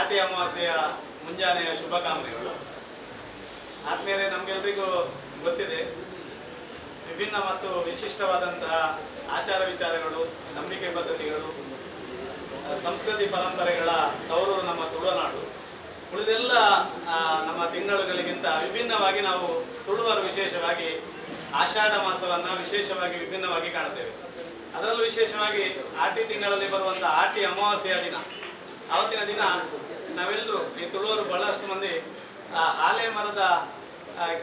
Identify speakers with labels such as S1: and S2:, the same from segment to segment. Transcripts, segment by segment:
S1: ಆಟಿ ಅಮಾವಾಸ್ಯೆಯ ಮುಂಜಾನೆಯ ಶುಭಕಾಮನೆಗಳು. ಆದ್ಮೇಲೆ ನಮಗೆಲ್ಲರಿಗೂ ಗೊತ್ತಿದೆ, ವಿಭಿನ್ನ ಮತ್ತು ವಿಶಿಷ್ಟವಾದಂತಹ ಆಚಾರ ವಿಚಾರಗಳು, ನಂಬಿಕೆ ಪದ್ಧತಿಗಳು, ಸಂಸ್ಕೃತಿ ಪರಂಪರೆಗಳ ತವರೂರು ನಮ್ಮ ತುಳುನಾಡು. ಉಳಿದೆಲ್ಲ ನಮ್ಮ ತಿಂಗಳುಗಳಿಗಿಂತ ವಿಭಿನ್ನವಾಗಿ ನಾವು ತುಳುವರು ವಿಶೇಷವಾಗಿ ಆಷಾಢ ಮಾಸವನ್ನು ವಿಶೇಷವಾಗಿ ವಿಭಿನ್ನವಾಗಿ ಕಾಣ್ತೇವೆ. ಅದರಲ್ಲೂ ವಿಶೇಷವಾಗಿ ಆಟಿ ತಿಂಗಳಲ್ಲಿ ಬರುವಂಥ ಆಟಿ ಅಮಾವಾಸ್ಯೆಯ ದಿನ, ಆವತ್ತಿನ ದಿನ ನಾವೆಲ್ಲರೂ ಈ ತುಳುವರು ಬಹಳಷ್ಟು ಮಂದಿ ಆಲೆ ಮರದ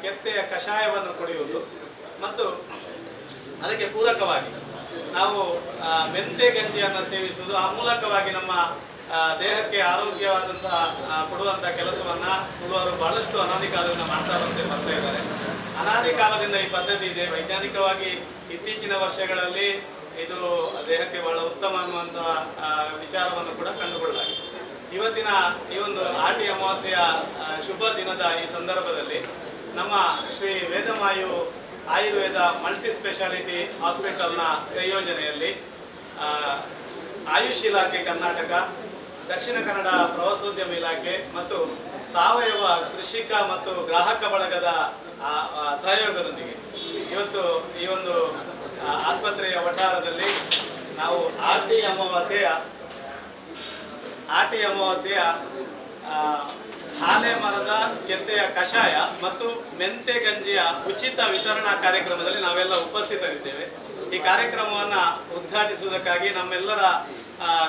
S1: ಕೆತ್ತೆಯ ಕಷಾಯವನ್ನು ಕುಡಿಯುವುದು ಮತ್ತು ಅದಕ್ಕೆ ಪೂರಕವಾಗಿ ನಾವು ಮೆಂತೆ ಗಂಜಿಯನ್ನು ಸೇವಿಸುವುದು, ಆ ಮೂಲಕವಾಗಿ ನಮ್ಮ ದೇಹಕ್ಕೆ ಆರೋಗ್ಯವಾದಂತಹ ಕೊಡುವಂಥ ಕೆಲಸವನ್ನು ತುಳುವರು ಬಹಳಷ್ಟು ಅನಾದಿ ಕಾಲದಿಂದ ಮಾಡ್ತಾ ಬರ್ತಾ ಇದ್ದಾರೆ. ಅನಾದಿ ಕಾಲದಿಂದ ಈ ಪದ್ಧತಿ ಇದೆ. ವೈಜ್ಞಾನಿಕವಾಗಿ ಇತ್ತೀಚಿನ ವರ್ಷಗಳಲ್ಲಿ ಇದು ದೇಹಕ್ಕೆ ಬಹಳ ಉತ್ತಮ ಅನ್ನುವಂತಹ ವಿಚಾರವನ್ನು ಕೂಡ ಕಂಡುಕೊಳ್ಳಲಾಗಿದೆ. ಇವತ್ತಿನ ಈ ಒಂದು ಆಟಿ ಅಮಾವಾಸ್ಯೆಯ ಶುಭ ದಿನದ ಈ ಸಂದರ್ಭದಲ್ಲಿ ನಮ್ಮ ಶ್ರೀ ವೇದಮಾಯು ಆಯುರ್ವೇದ ಮಲ್ಟಿ ಸ್ಪೆಷಾಲಿಟಿ ಹಾಸ್ಪಿಟಲ್ನ ಸಂಯೋಜನೆಯಲ್ಲಿ ಆಯುಷ್ ಇಲಾಖೆ ಕರ್ನಾಟಕ, ದಕ್ಷಿಣ ಕನ್ನಡ ಪ್ರವಾಸೋದ್ಯಮ ಇಲಾಖೆ ಮತ್ತು ಸಾವಯವ ಕೃಷಿಕ ಮತ್ತು ಗ್ರಾಹಕ ಬಳಗದ ಸಹಯೋಗದೊಂದಿಗೆ ಇವತ್ತು ಈ ಒಂದು ಆಸ್ಪತ್ರೆಯ ವಠಾರದಲ್ಲಿ ನಾವು ಆಟಿ ಅಮಾವಾಸ್ಯೆಯ ಆಲೆ ಮರದ ಕೆತ್ತೆಯ ಕಷಾಯ ಮತ್ತು ಮೆಂತೆ ಗಂಜಿಯ ಉಚಿತ ವಿತರಣಾ ಕಾರ್ಯಕ್ರಮದಲ್ಲಿ ನಾವೆಲ್ಲ ಉಪಸ್ಥಿತರಿದ್ದೇವೆ. ಈ ಕಾರ್ಯಕ್ರಮವನ್ನು ಉದ್ಘಾಟಿಸುವುದಕ್ಕಾಗಿ ನಮ್ಮೆಲ್ಲರ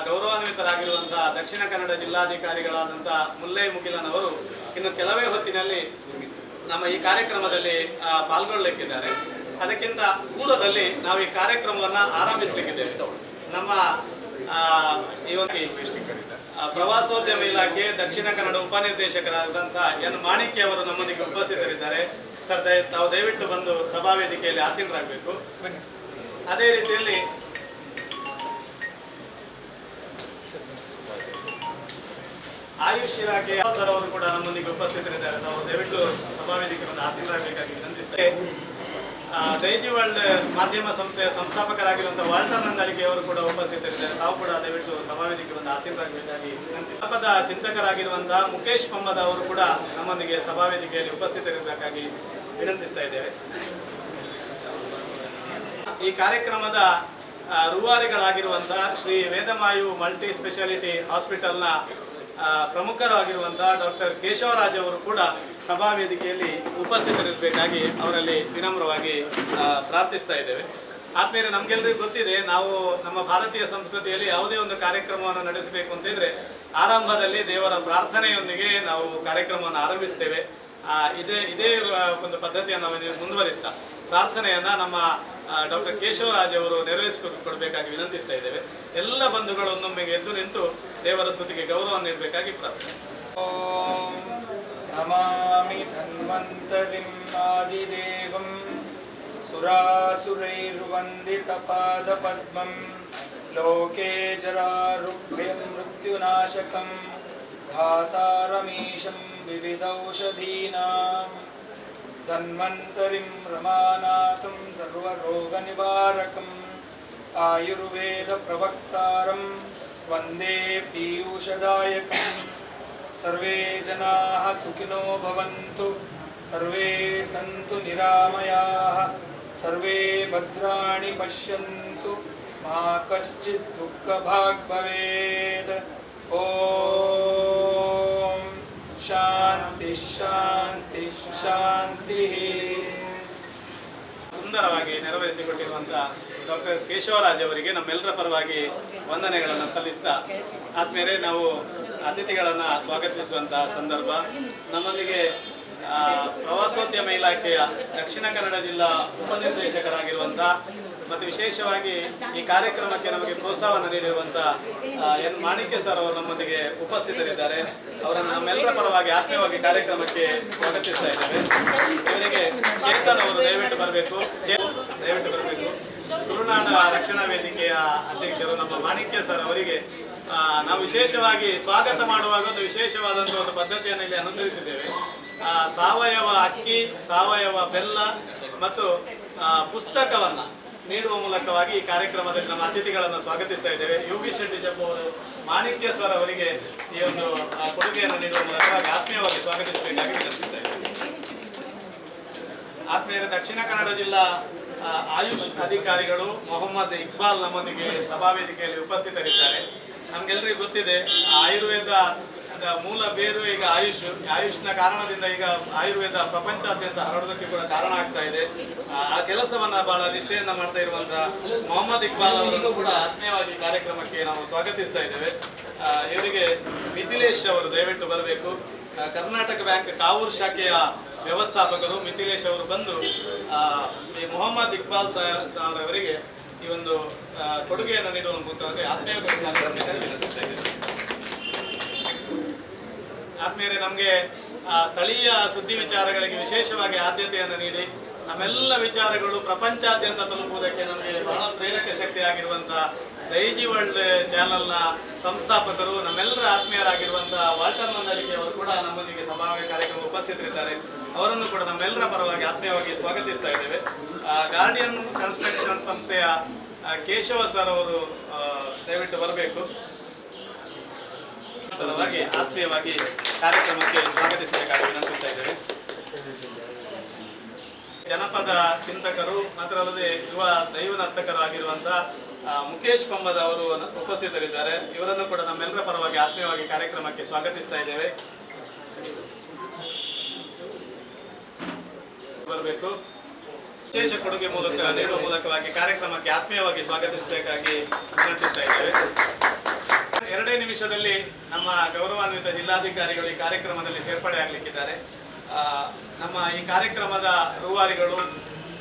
S1: ಗೌರವಾನ್ವಿತರಾಗಿರುವಂತಹ ದಕ್ಷಿಣ ಕನ್ನಡ ಜಿಲ್ಲಾಧಿಕಾರಿಗಳಾದಂಥ ಮುಲ್ಲೈ ಮುಗಿಲನವರು ಇನ್ನು ಕೆಲವೇ ಹೊತ್ತಿನಲ್ಲಿ ನಮ್ಮ ಈ ಕಾರ್ಯಕ್ರಮದಲ್ಲಿ ಪಾಲ್ಗೊಳ್ಳಲಿಕ್ಕಿದ್ದಾರೆ. ಅದಕ್ಕಿಂತ ಪೂರ್ವದಲ್ಲಿ ನಾವು ಈ ಕಾರ್ಯಕ್ರಮವನ್ನು ಆರಂಭಿಸಲಿಕ್ಕಿದ್ದೇವೆ. ನಮ್ಮ ಪ್ರವಾಸೋದ್ಯಮ ಇಲಾಖೆ ದಕ್ಷಿಣ ಕನ್ನಡ ಉಪನಿರ್ದೇಶಕರಾದಂತಹ ಎನ್ ಮಾಣಿಕ್ಯ ಅವರು ನಮ್ಮೊಂದಿಗೆ ಉಪಸ್ಥಿತರಿದ್ದಾರೆ. ಸರ್, ತಾವು ದಯವಿಟ್ಟು ಬಂದು ಸಭಾವೇದಿಕೆಯಲ್ಲಿ ಆಸೀನರಾಗಬೇಕು. ಅದೇ ರೀತಿಯಲ್ಲಿ ಆಯುಷ್ ಇಲಾಖೆ ಸರ್ ಅವರು ಕೂಡ ನಮ್ಮೊಂದಿಗೆ ಉಪಸ್ಥಿತರಿದ್ದಾರೆ. ತಾವು ದಯವಿಟ್ಟು ಸಭಾವೇದಿಕೆ ಬಂದು ಆಸೀನರಾಗಬೇಕಾಗಿ ವಿನಂತಿಸುತ್ತೇವೆ. ದೈಜಿ ವರ್ಲ್ಡ್ ಮಾಧ್ಯಮ ಸಂಸ್ಥೆಯ ಸಂಸ್ಥಾಪಕರಾಗಿರುವಂತಹ ವಾಲ್ಟರ್ ನಂದಳಿಕೆ ಅವರು ಕೂಡ ಉಪಸ್ಥಿತರಿದ್ದಾರೆ. ತಾವು ಕೂಡ ದಯವಿಟ್ಟು ಸಭಾವೇದಿಕೆ ಬಂದು ಆಸೀನರಾಗಬೇಕಾಗಿ ವಿನಂತಿಸುತ್ತೇವೆ. ಚಿಂತಕರಾಗಿರುವಂತಹ ಮುಖೇಶ್ ಪಂಬದ ಅವರು ಕೂಡ ನಮ್ಮೊಂದಿಗೆ ಸಭಾವೇದಿಕೆಯಲ್ಲಿ ಉಪಸ್ಥಿತರಿರಬೇಕಾಗಿ ವಿನಂತಿಸ್ತಾ ಇದ್ದೇವೆ. ಈ ಕಾರ್ಯಕ್ರಮದ ರೂವಾರಿಗಳಾಗಿರುವಂತಹ ಶ್ರೀ ವೇದಮಾಯು ಮಲ್ಟಿ ಸ್ಪೆಷಾಲಿಟಿ ಹಾಸ್ಪಿಟಲ್ನ ಪ್ರಮುಖರಾಗಿರುವಂತಹ ಡಾಕ್ಟರ್ ಕೇಶವರಾಜ್ ಅವರು ಕೂಡ ಸಭಾವೇದಿಕೆಯಲ್ಲಿ ಉಪಸ್ಥಿತರಿರಬೇಕಾಗಿ ಅವರಲ್ಲಿ ವಿನಮ್ರವಾಗಿ ಪ್ರಾರ್ಥಿಸ್ತಾ ಇದ್ದೇವೆ. ಆದ್ಮೇಲೆ ನಮಗೆಲ್ಲರಿಗೂ ಗೊತ್ತಿದೆ, ನಾವು ನಮ್ಮ ಭಾರತೀಯ ಸಂಸ್ಕೃತಿಯಲ್ಲಿ ಯಾವುದೇ ಒಂದು ಕಾರ್ಯಕ್ರಮವನ್ನು ನಡೆಸಬೇಕು ಅಂತಿದ್ರೆ ಆರಂಭದಲ್ಲಿ ದೇವರ ಪ್ರಾರ್ಥನೆಯೊಂದಿಗೆ ನಾವು ಕಾರ್ಯಕ್ರಮವನ್ನು ಆರಂಭಿಸ್ತೇವೆ. ಇದೇ ಒಂದು ಪದ್ಧತಿಯನ್ನು ನಾವು ಮುಂದುವರಿಸ್ತಾ ಪ್ರಾರ್ಥನೆಯನ್ನು ನಮ್ಮ ಡಾಕ್ಟರ್ ಕೇಶವರಾಜ್ ಅವರು ನೆರವೇರಿಸಿಕೊಡ್ಬೇಕಾಗಿ ವಿನಂತಿಸ್ತಾ ಇದ್ದೇವೆ. ಎಲ್ಲ ಬಂಧುಗಳು ಒಮ್ಮೊಮ್ಮೆಗೆ ಎದ್ದು ನಿಂತು ದೇವರ ಸ್ತುತಿಗೆ ಗೌರವ ನೀಡಬೇಕಾಗಿ ಪ್ರಾರ್ಥನೆ.
S2: ಓಂ ನಮಾಮಿ ಧನ್ವಂತರಿಂ ಆದಿದೇವಂ ಸುರಾಸುರೈರ್ವಂದಿತಪಾದಪದ್ಮಂ ಲೋಕೆ ಜರಾರುಭಯಂ ಮೃತ್ಯುನಾಶಕಂ ಧಾತಾರಮೀಶಂ ವಿವಿಧೌಷಧೀನಾಂ ಧನ್ವಂತರಿಂ ರಮಾನಾಥಂ ಸರ್ವರೋಗನಿವಾರಕಂ ಆಯುರ್ವೇದ ಪ್ರವಕ್ತಾರಂ ವಂದೇ ಪೀಯೂಷದಾಯಕಂ. ಸರ್ವೇ ಜನಾಃ ಸುಖಿನೋ ಭವಂತು, ಸರ್ವೇ ಸಂತು ನಿರಾಮಯಾಃ, ಸರ್ವೇ ಭದ್ರಾಣಿ ಪಶ್ಯಂತು, ಮಾ ಕಶ್ಚಿತ್ ದುಃಖಭಾಗ್ ಭವೇತ್. ಓಂ ಶಾಂತಿ ಶಾಂತಿ ಶಾಂತಿ.
S1: ಸುಂದರವಾಗಿ ನೆರವೇರಿಸಿಕೊಟ್ಟಿರುವಂತಹ ಡಾಕ್ಟರ್ ಕೇಶವರಾಜ್ ಅವರಿಗೆ ನಮ್ಮೆಲ್ಲರ ಪರವಾಗಿ ವಂದನೆಗಳನ್ನು ಸಲ್ಲಿಸ್ತಾ ಆದ್ಮೇಲೆ ನಾವು ಅತಿಥಿಗಳನ್ನು ಸ್ವಾಗತಿಸುವಂತಹ ಸಂದರ್ಭ. ನಮ್ಮಲ್ಲಿಗೆ ಪ್ರವಾಸೋದ್ಯಮ ಇಲಾಖೆಯ ದಕ್ಷಿಣ ಕನ್ನಡ ಜಿಲ್ಲಾ ಉಪನಿರ್ದೇಶಕರಾಗಿರುವಂಥ ಮತ್ತು ವಿಶೇಷವಾಗಿ ಈ ಕಾರ್ಯಕ್ರಮಕ್ಕೆ ನಮಗೆ ಪ್ರೋತ್ಸಾಹವನ್ನು ನೀಡಿರುವಂಥ ಎನ್ ಮಾಣಿಕ್ಯ ಸರ್ ಅವರು ನಮ್ಮೊಂದಿಗೆ ಉಪಸ್ಥಿತರಿದ್ದಾರೆ. ಅವರನ್ನು ನಮ್ಮೆಲ್ಲರ ಪರವಾಗಿ ಆತ್ಮೀಯವಾಗಿ ಕಾರ್ಯಕ್ರಮಕ್ಕೆ ಸ್ವಾಗತಿಸ್ತಾ ಇದ್ದೇವೆ. ಇವರಿಗೆ ಚೇತನ್ ಅವರು ದಯವಿಟ್ಟು ಬರಬೇಕು. ತುಳುನಾಡ ರಕ್ಷಣಾ ವೇದಿಕೆಯ ಅಧ್ಯಕ್ಷರು ನಮ್ಮ ಮಾಣಿಕ್ಯ ಸರ್ ಅವರಿಗೆ ನಾವು ವಿಶೇಷವಾಗಿ ಸ್ವಾಗತ ಮಾಡುವಾಗ ಒಂದು ವಿಶೇಷವಾದಂಥ ಒಂದು ಪದ್ಧತಿಯನ್ನು ಇಲ್ಲಿ ಅನುಸರಿಸಿದ್ದೇವೆ. ಸಾವಯವ ಅಕ್ಕಿ, ಸಾವಯವ ಬೆಲ್ಲ ಮತ್ತು ಪುಸ್ತಕವನ್ನು ನೀಡುವ ಮೂಲಕವಾಗಿ ಈ ಕಾರ್ಯಕ್ರಮದಲ್ಲಿ ನಮ್ಮ ಅತಿಥಿಗಳನ್ನು ಸ್ವಾಗತಿಸ್ತಾ ಇದ್ದೇವೆ. UB ಶೆಟ್ಟಿ ಜಪ್ಪ ಅವರು ಮಾಣಿಕ್ಯ ಸರ್ ಅವರಿಗೆ ಈ ಒಂದು ಕೊಡುಗೆಯನ್ನು ನೀಡುವ ಮೂಲಕವಾಗಿ ಆತ್ಮೀಯವಾಗಿ ಸ್ವಾಗತಿಸಬೇಕಾಗಿ ವಿನಂತಿಸ್ತಾ ಇದ್ದೇವೆ. ಆತ್ಮೀಯರೇ, ದಕ್ಷಿಣ ಕನ್ನಡ ಜಿಲ್ಲಾ ಆಯುಷ್ ಅಧಿಕಾರಿಗಳು ಮೊಹಮ್ಮದ್ ಇಕ್ಬಾಲ್ ನಮ್ಮೊಂದಿಗೆ ಸಭಾವೇದಿಕೆಯಲ್ಲಿ ಉಪಸ್ಥಿತರಿದ್ದಾರೆ. ನಮಗೆಲ್ಲರಿಗೂ ಗೊತ್ತಿದೆ, ಆಯುರ್ವೇದ ಮೂಲ ಬೇರು ಈಗ ಆಯುಷ್ನ ಕಾರಣದಿಂದ ಈಗ ಆಯುರ್ವೇದ ಪ್ರಪಂಚಾದ್ಯಂತ ಹರಡೋದಕ್ಕೆ ಕೂಡ ಕಾರಣ ಆಗ್ತಾ ಇದೆ. ಆ ಕೆಲಸವನ್ನ ಬಹಳ ನಿಷ್ಠೆಯಿಂದ ಮಾಡ್ತಾ ಇರುವಂತಹ ಮೊಹಮ್ಮದ್ ಇಕ್ಬಾಲ್ ಅವರನ್ನು ಕೂಡ ಆತ್ಮೀಯವಾಗಿ ಕಾರ್ಯಕ್ರಮಕ್ಕೆ ನಾವು ಸ್ವಾಗತಿಸ್ತಾ ಇದ್ದೇವೆ. ಇವರಿಗೆ ಮಿಥಿಲೇಶ್ ಅವರು ದಯವಿಟ್ಟು ಬರಬೇಕು. ಕರ್ನಾಟಕ ಬ್ಯಾಂಕ್ ಕಾವೂರು ಶಾಖೆಯ ವ್ಯವಸ್ಥಾಪಕರು ಮಿಥಿಲೇಶ್ ಅವರು ಬಂದು ಈ ಮೊಹಮ್ಮದ್ ಇಕ್ಬಾಲ್ ಅವರಿಗೆ ಈ ಒಂದು ಕೊಡುಗೆಯನ್ನು ನೀಡುವ ಮೂಲಕ ಆತ್ಮೀಯ ಆತ್ಮೀಯರೇ, ನಮಗೆ ಸ್ಥಳೀಯ ಸುದ್ದಿ ವಿಚಾರಗಳಿಗೆ ವಿಶೇಷವಾಗಿ ಆದ್ಯತೆಯನ್ನು ನೀಡಿ ನಮ್ಮೆಲ್ಲ ವಿಚಾರಗಳು ಪ್ರಪಂಚಾದ್ಯಂತ ತಲುಪುವುದಕ್ಕೆ ನಮಗೆ ಬಹಳ ಪ್ರೇರಕ ಶಕ್ತಿ ಆಗಿರುವಂತಹ ದೈಜಿ ವರ್ಲ್ಡ್ ಚಾನೆಲ್ನ ಸಂಸ್ಥಾಪಕರು ನಮ್ಮೆಲ್ಲರ ಆತ್ಮೀಯರಾಗಿರುವಂತಹ ವಾಲ್ಟರ್ ನಂದಳಿಕೆ ಅವರು ಕೂಡ ನಮ್ಮೊಂದಿಗೆ ಸಭಾವೇದಿಕೆ ಕಾರ್ಯಕ್ರಮ ಉಪಸ್ಥಿತರಿದ್ದಾರೆ. ಅವರನ್ನು ಕೂಡ ನಮ್ಮೆಲ್ಲರ ಪರವಾಗಿ ಆತ್ಮೀಯವಾಗಿ ಸ್ವಾಗತಿಸ್ತಾ ಇದ್ದೇವೆ. ಗಾರ್ಡಿಯನ್ ಕನ್ಸ್ಟ್ರಕ್ಷನ್ ಸಂಸ್ಥೆಯ ಕೇಶವ ಸರ್ ಅವರು ದಯವಿಟ್ಟು ಬರಬೇಕು. ಆತ್ಮೀಯವಾಗಿ ಕಾರ್ಯಕ್ರಮಕ್ಕೆ ಸ್ವಾಗತಿಸಬೇಕಾಗಿ ವಿನಂತಿಸ್ತಾ ಇದ್ದೇವೆ. ಜನಪದ ಚಿಂತಕರು ಮಾತ್ರವಲ್ಲದೆ ಯುವ ದೈವ ನರ್ತಕರು ಆಗಿರುವಂತಹ ಮುಖೇಶ್ ಪಂಬದ ಅವರು ಉಪಸ್ಥಿತರಿದ್ದಾರೆ. ಇವರನ್ನು ಕೂಡ ನಮ್ಮೆಲ್ಲರ ಪರವಾಗಿ ಆತ್ಮೀಯವಾಗಿ ಕಾರ್ಯಕ್ರಮಕ್ಕೆ ಸ್ವಾಗತಿಸ್ತಾ ಇದ್ದೇವೆ. ಬರಬೇಕು. ವಿಶೇಷ ಕೊಡುಗೆ ನೀಡುವ ಮೂಲಕವಾಗಿ ಕಾರ್ಯಕ್ರಮಕ್ಕೆ ಆತ್ಮೀಯವಾಗಿ ಸ್ವಾಗತಿಸಬೇಕಾಗಿ ವಿನಂತಿಸ್ತಾ ಇದ್ದೇವೆ. 2 ನಿಮಿಷದಲ್ಲಿ ನಮ್ಮ ಗೌರವಾನ್ವಿತ ಜಿಲ್ಲಾಧಿಕಾರಿಗಳು ಈ ಕಾರ್ಯಕ್ರಮದಲ್ಲಿ ಸೇರ್ಪಡೆ ಆಗಲಿಕ್ಕಿದ್ದಾರೆ. ನಮ್ಮ ಈ ಕಾರ್ಯಕ್ರಮದ ರೂವಾರಿಗಳು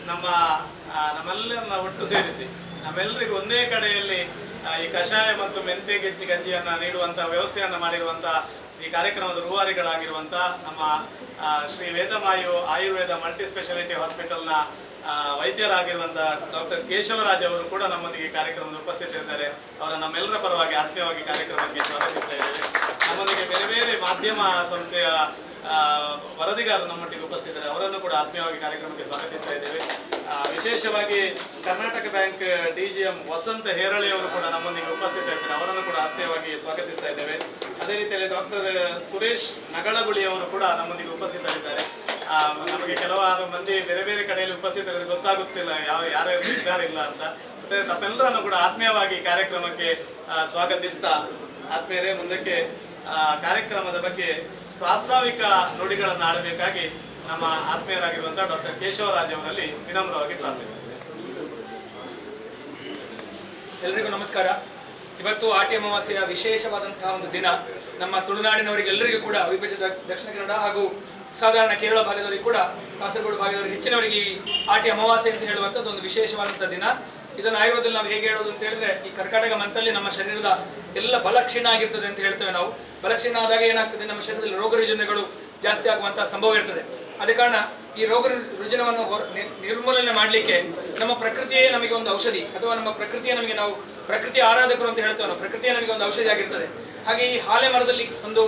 S1: ನಮ್ಮೆಲ್ಲರನ್ನ ಒಟ್ಟು ಸೇರಿಸಿ ನಮ್ಮೆಲ್ಲರಿಗೂ ಒಂದೇ ಕಡೆಯಲ್ಲಿ ಈ ಕಷಾಯ ಮತ್ತು ಮೆಂತೆ ಗಂಜಿಯನ್ನು ನೀಡುವಂತಹ ವ್ಯವಸ್ಥೆಯನ್ನು ಮಾಡಿರುವಂತಹ ಈ ಕಾರ್ಯಕ್ರಮದ ರೂವಾರಿಗಳಾಗಿರುವಂತಹ ನಮ್ಮ ಶ್ರೀ ವೇದಮಾಯು ಆಯುರ್ವೇದ ಮಲ್ಟಿ ಸ್ಪೆಷಾಲಿಟಿ ಹಾಸ್ಪಿಟಲ್ನ ವೈದ್ಯರಾಗಿರುವಂತಹ ಡಾಕ್ಟರ್ ಕೇಶವರಾಜ್ ಅವರು ಕೂಡ ನಮ್ಮೊಂದಿಗೆ ಕಾರ್ಯಕ್ರಮದ ಉಪಸ್ಥಿತರಿದ್ದಾರೆ. ಅವರ ನಮ್ಮೆಲ್ಲರ ಪರವಾಗಿ ಆತ್ಮೀಯವಾಗಿ ಕಾರ್ಯಕ್ರಮಕ್ಕೆ ಸ್ವಾಗತಿಸ್ತಾ ಇದ್ದೇವೆ. ನಮ್ಮೊಂದಿಗೆ ಬೇರೆ ಬೇರೆ ಮಾಧ್ಯಮ ಸಂಸ್ಥೆಯ ವರದಿಗಾರರು ನಮ್ಮೊಟ್ಟಿಗೆ ಉಪಸ್ಥಿತರಿದ್ದಾರೆ. ಅವರನ್ನು ಕೂಡ ಆತ್ಮೀಯವಾಗಿ ಕಾರ್ಯಕ್ರಮಕ್ಕೆ ಸ್ವಾಗತಿಸ್ತಾ ಇದ್ದೇವೆ. ವಿಶೇಷವಾಗಿ ಕರ್ನಾಟಕ ಬ್ಯಾಂಕ್ DGM ವಸಂತ ಹೇರಳಿ ಅವರು ಕೂಡ ನಮ್ಮೊಂದಿಗೆ ಉಪಸ್ಥಿತರಿದ್ದಾರೆ. ಅವರನ್ನು ಕೂಡ ಆತ್ಮೀಯವಾಗಿ ಸ್ವಾಗತಿಸ್ತಾ ಇದ್ದೇವೆ. ಅದೇ ರೀತಿಯಲ್ಲಿ ಡಾಕ್ಟರ್ ಸುರೇಶ್ ನಗಳಗುಳಿ ಅವರು ಕೂಡ ನಮ್ಮೊಂದಿಗೆ ಉಪಸ್ಥಿತರಿದ್ದಾರೆ. ನಮಗೆ ಕೆಲವಾರು ಮಂದಿ ಬೇರೆ ಬೇರೆ ಕಡೆಯಲ್ಲಿ ಉಪಸ್ಥಿತರಿದ್ದು ಗೊತ್ತಾಗುತ್ತಿಲ್ಲ ಯಾರ್ಯಾರು ಇದ್ದಾರಿಲ್ಲ ಅಂತ. ಮತ್ತೆ ತಮ್ಮೆಲ್ಲರನ್ನು ಕೂಡ ಆತ್ಮೀಯವಾಗಿ ಕಾರ್ಯಕ್ರಮಕ್ಕೆ ಸ್ವಾಗತಿಸ್ತಾ ಆತ್ಮೀಯರೇ, ಮುಂದಕ್ಕೆ ಕಾರ್ಯಕ್ರಮದ ಬಗ್ಗೆ ಪ್ರಾಸ್ತಾವಿಕ ನುಡಿಗಳನ್ನು ಆಡಬೇಕಾಗಿ ನಮ್ಮ ಆತ್ಮೀಯರಾಗಿರುವಂತಹ ಡಾಕ್ಟರ್ ಕೇಶವರಾಜ್ ಅವರಲ್ಲಿ ವಿನಮ್ರವಾಗಿ ಪ್ರಾರ್ಥನೆ.
S2: ಎಲ್ಲರಿಗೂ ನಮಸ್ಕಾರ. ಇವತ್ತು ಆಟಿ ಅಮಾವಾಸ್ಯೆಯ ವಿಶೇಷವಾದಂತಹ ಒಂದು ದಿನ. ನಮ್ಮ ತುಳುನಾಡಿನವರಿಗೆಲ್ಲರಿಗೂ ಕೂಡ ಅವಿಭಜಿತ ದಕ್ಷಿಣ ಕನ್ನಡ ಹಾಗೂ ಸಾಧಾರಣ ಕೇರಳ ಭಾಗದವರಿಗೆ ಕೂಡ ಕಾಸರಗೋಡು ಭಾಗದವರಿಗೆ ಹೆಚ್ಚಿನವರಿಗೆ ಈ ಆಟಿ ಅಮಾವಾಸ್ಯೆ ಅಂತ ಹೇಳುವಂಥದ್ದು ಒಂದು ವಿಶೇಷವಾದಂಥ ದಿನ. ಇದನ್ನು ಆಯುರ್ವೇದದಲ್ಲಿ ನಾವು ಹೇಗೆ ಹೇಳೋದು ಅಂತ ಹೇಳಿದ್ರೆ, ಈ ಕರ್ಕಾಟಕ ಮಂತಲ್ಲಿ ನಮ್ಮ ಶರೀರದ ಎಲ್ಲ ಬಲ ಕ್ಷೀಣ ಆಗಿರ್ತದೆ ಅಂತ ಹೇಳ್ತೇವೆ ನಾವು. ಬಲ ಕ್ಷೀಣ ಆದಾಗ ಏನಾಗ್ತದೆ, ನಮ್ಮ ಶರೀರದಲ್ಲಿ ರೋಗ ರುಜಿನಗಳು ಜಾಸ್ತಿ ಆಗುವಂತಹ ಸಂಭವ ಇರ್ತದೆ. ಅದ ಕಾರಣ ಈ ರೋಗ ರುಜಿನವನ್ನು ನಿರ್ಮೂಲನೆ ಮಾಡಲಿಕ್ಕೆ ನಮ್ಮ ಪ್ರಕೃತಿಯೇ ನಮಗೆ ಒಂದು ಔಷಧಿ, ಅಥವಾ ನಮ್ಮ ಪ್ರಕೃತಿಯೇ ನಮಗೆ, ನಾವು ಪ್ರಕೃತಿಯ ಆರಾಧಕರು ಅಂತ ಹೇಳ್ತೇವೆ ನಾವು, ಪ್ರಕೃತಿಯೇ ನಮಗೆ ಒಂದು ಔಷಧಿ ಆಗಿರ್ತದೆ. ಹಾಗೆ ಈ ಹಾಲೆ ಮರದಲ್ಲಿ ಒಂದು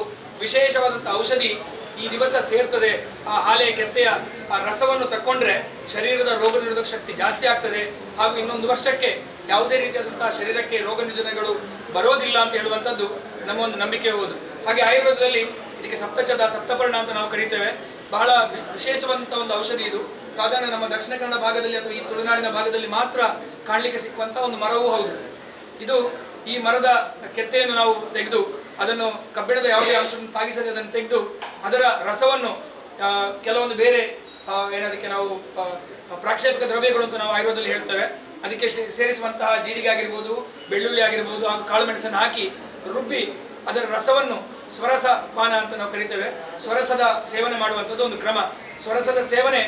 S2: ವಿಶೇಷವಾದಂಥ ಔಷಧಿ ಈ ದಿವಸ ಸೇರ್ತದೆ. ಆ ಹಾಲೆಯ ಕೆತ್ತೆಯ ಆ ರಸವನ್ನು ತಕ್ಕೊಂಡ್ರೆ ಶರೀರದ ರೋಗ ನಿರೋಧಕ ಶಕ್ತಿ ಜಾಸ್ತಿ ಆಗ್ತದೆ, ಹಾಗೂ ಇನ್ನೊಂದು ವರ್ಷಕ್ಕೆ ಯಾವುದೇ ರೀತಿಯಾದಂತಹ ಶರೀರಕ್ಕೆ ರೋಗ ನಿರೋಧನೆಗಳು ಬರೋದಿಲ್ಲ ಅಂತ ಹೇಳುವಂಥದ್ದು ನಮ್ಮ ಒಂದು ನಂಬಿಕೆ ಹೋಗುದು. ಹಾಗೆ ಆಯುರ್ವೇದದಲ್ಲಿ ಇದಕ್ಕೆ ಸಪ್ತಚದ ಸಪ್ತಪರ್ಣ ಅಂತ ನಾವು ಕರೀತೇವೆ. ಬಹಳ ವಿಶೇಷವಾದಂಥ ಒಂದು ಔಷಧಿ ಇದು. ಸಾಧಾರಣ ನಮ್ಮ ದಕ್ಷಿಣ ಕನ್ನಡ ಭಾಗದಲ್ಲಿ ಅಥವಾ ಈ ತುಳುನಾಡಿನ ಭಾಗದಲ್ಲಿ ಮಾತ್ರ ಕಾಣಲಿಕ್ಕೆ ಸಿಕ್ಕುವಂಥ ಒಂದು ಮರವೂ ಹೌದು. ಇದು ಈ ಮರದ ಕೆತ್ತೆಯನ್ನು ನಾವು ತೆಗೆದು ಅದನ್ನು ಕಬ್ಬಿಣದ ಯಾವುದೇ ಅಂಶವನ್ನು ತಾಗಿಸದೆ ಅದನ್ನು ತೆಗೆದು ಅದರ ರಸವನ್ನು ಕೆಲವೊಂದು ಬೇರೆ ಏನದಕ್ಕೆ ನಾವು ಪ್ರಾಕ್ಷೇಪಕ ದ್ರವ್ಯಗಳು ಅಂತ ನಾವು ಆಯುರ್ವೇದದಲ್ಲಿ ಹೇಳ್ತೇವೆ, ಅದಕ್ಕೆ ಸೇರಿಸುವಂತಹ ಜೀರಿಗೆ ಆಗಿರ್ಬೋದು, ಬೆಳ್ಳುಳ್ಳಿ ಆಗಿರ್ಬೋದು, ಹಾಗೂ ಕಾಳು ಮೆಣಸನ್ನು ಹಾಕಿ ರುಬ್ಬಿ ಅದರ ರಸವನ್ನು ಸ್ವರಸ ಪಾನ ಅಂತ ನಾವು ಕರಿತೇವೆ. ಸ್ವರಸದ ಸೇವನೆ ಮಾಡುವಂಥದ್ದು ಒಂದು ಕ್ರಮ. ಸ್ವರಸದ ಸೇವನೆ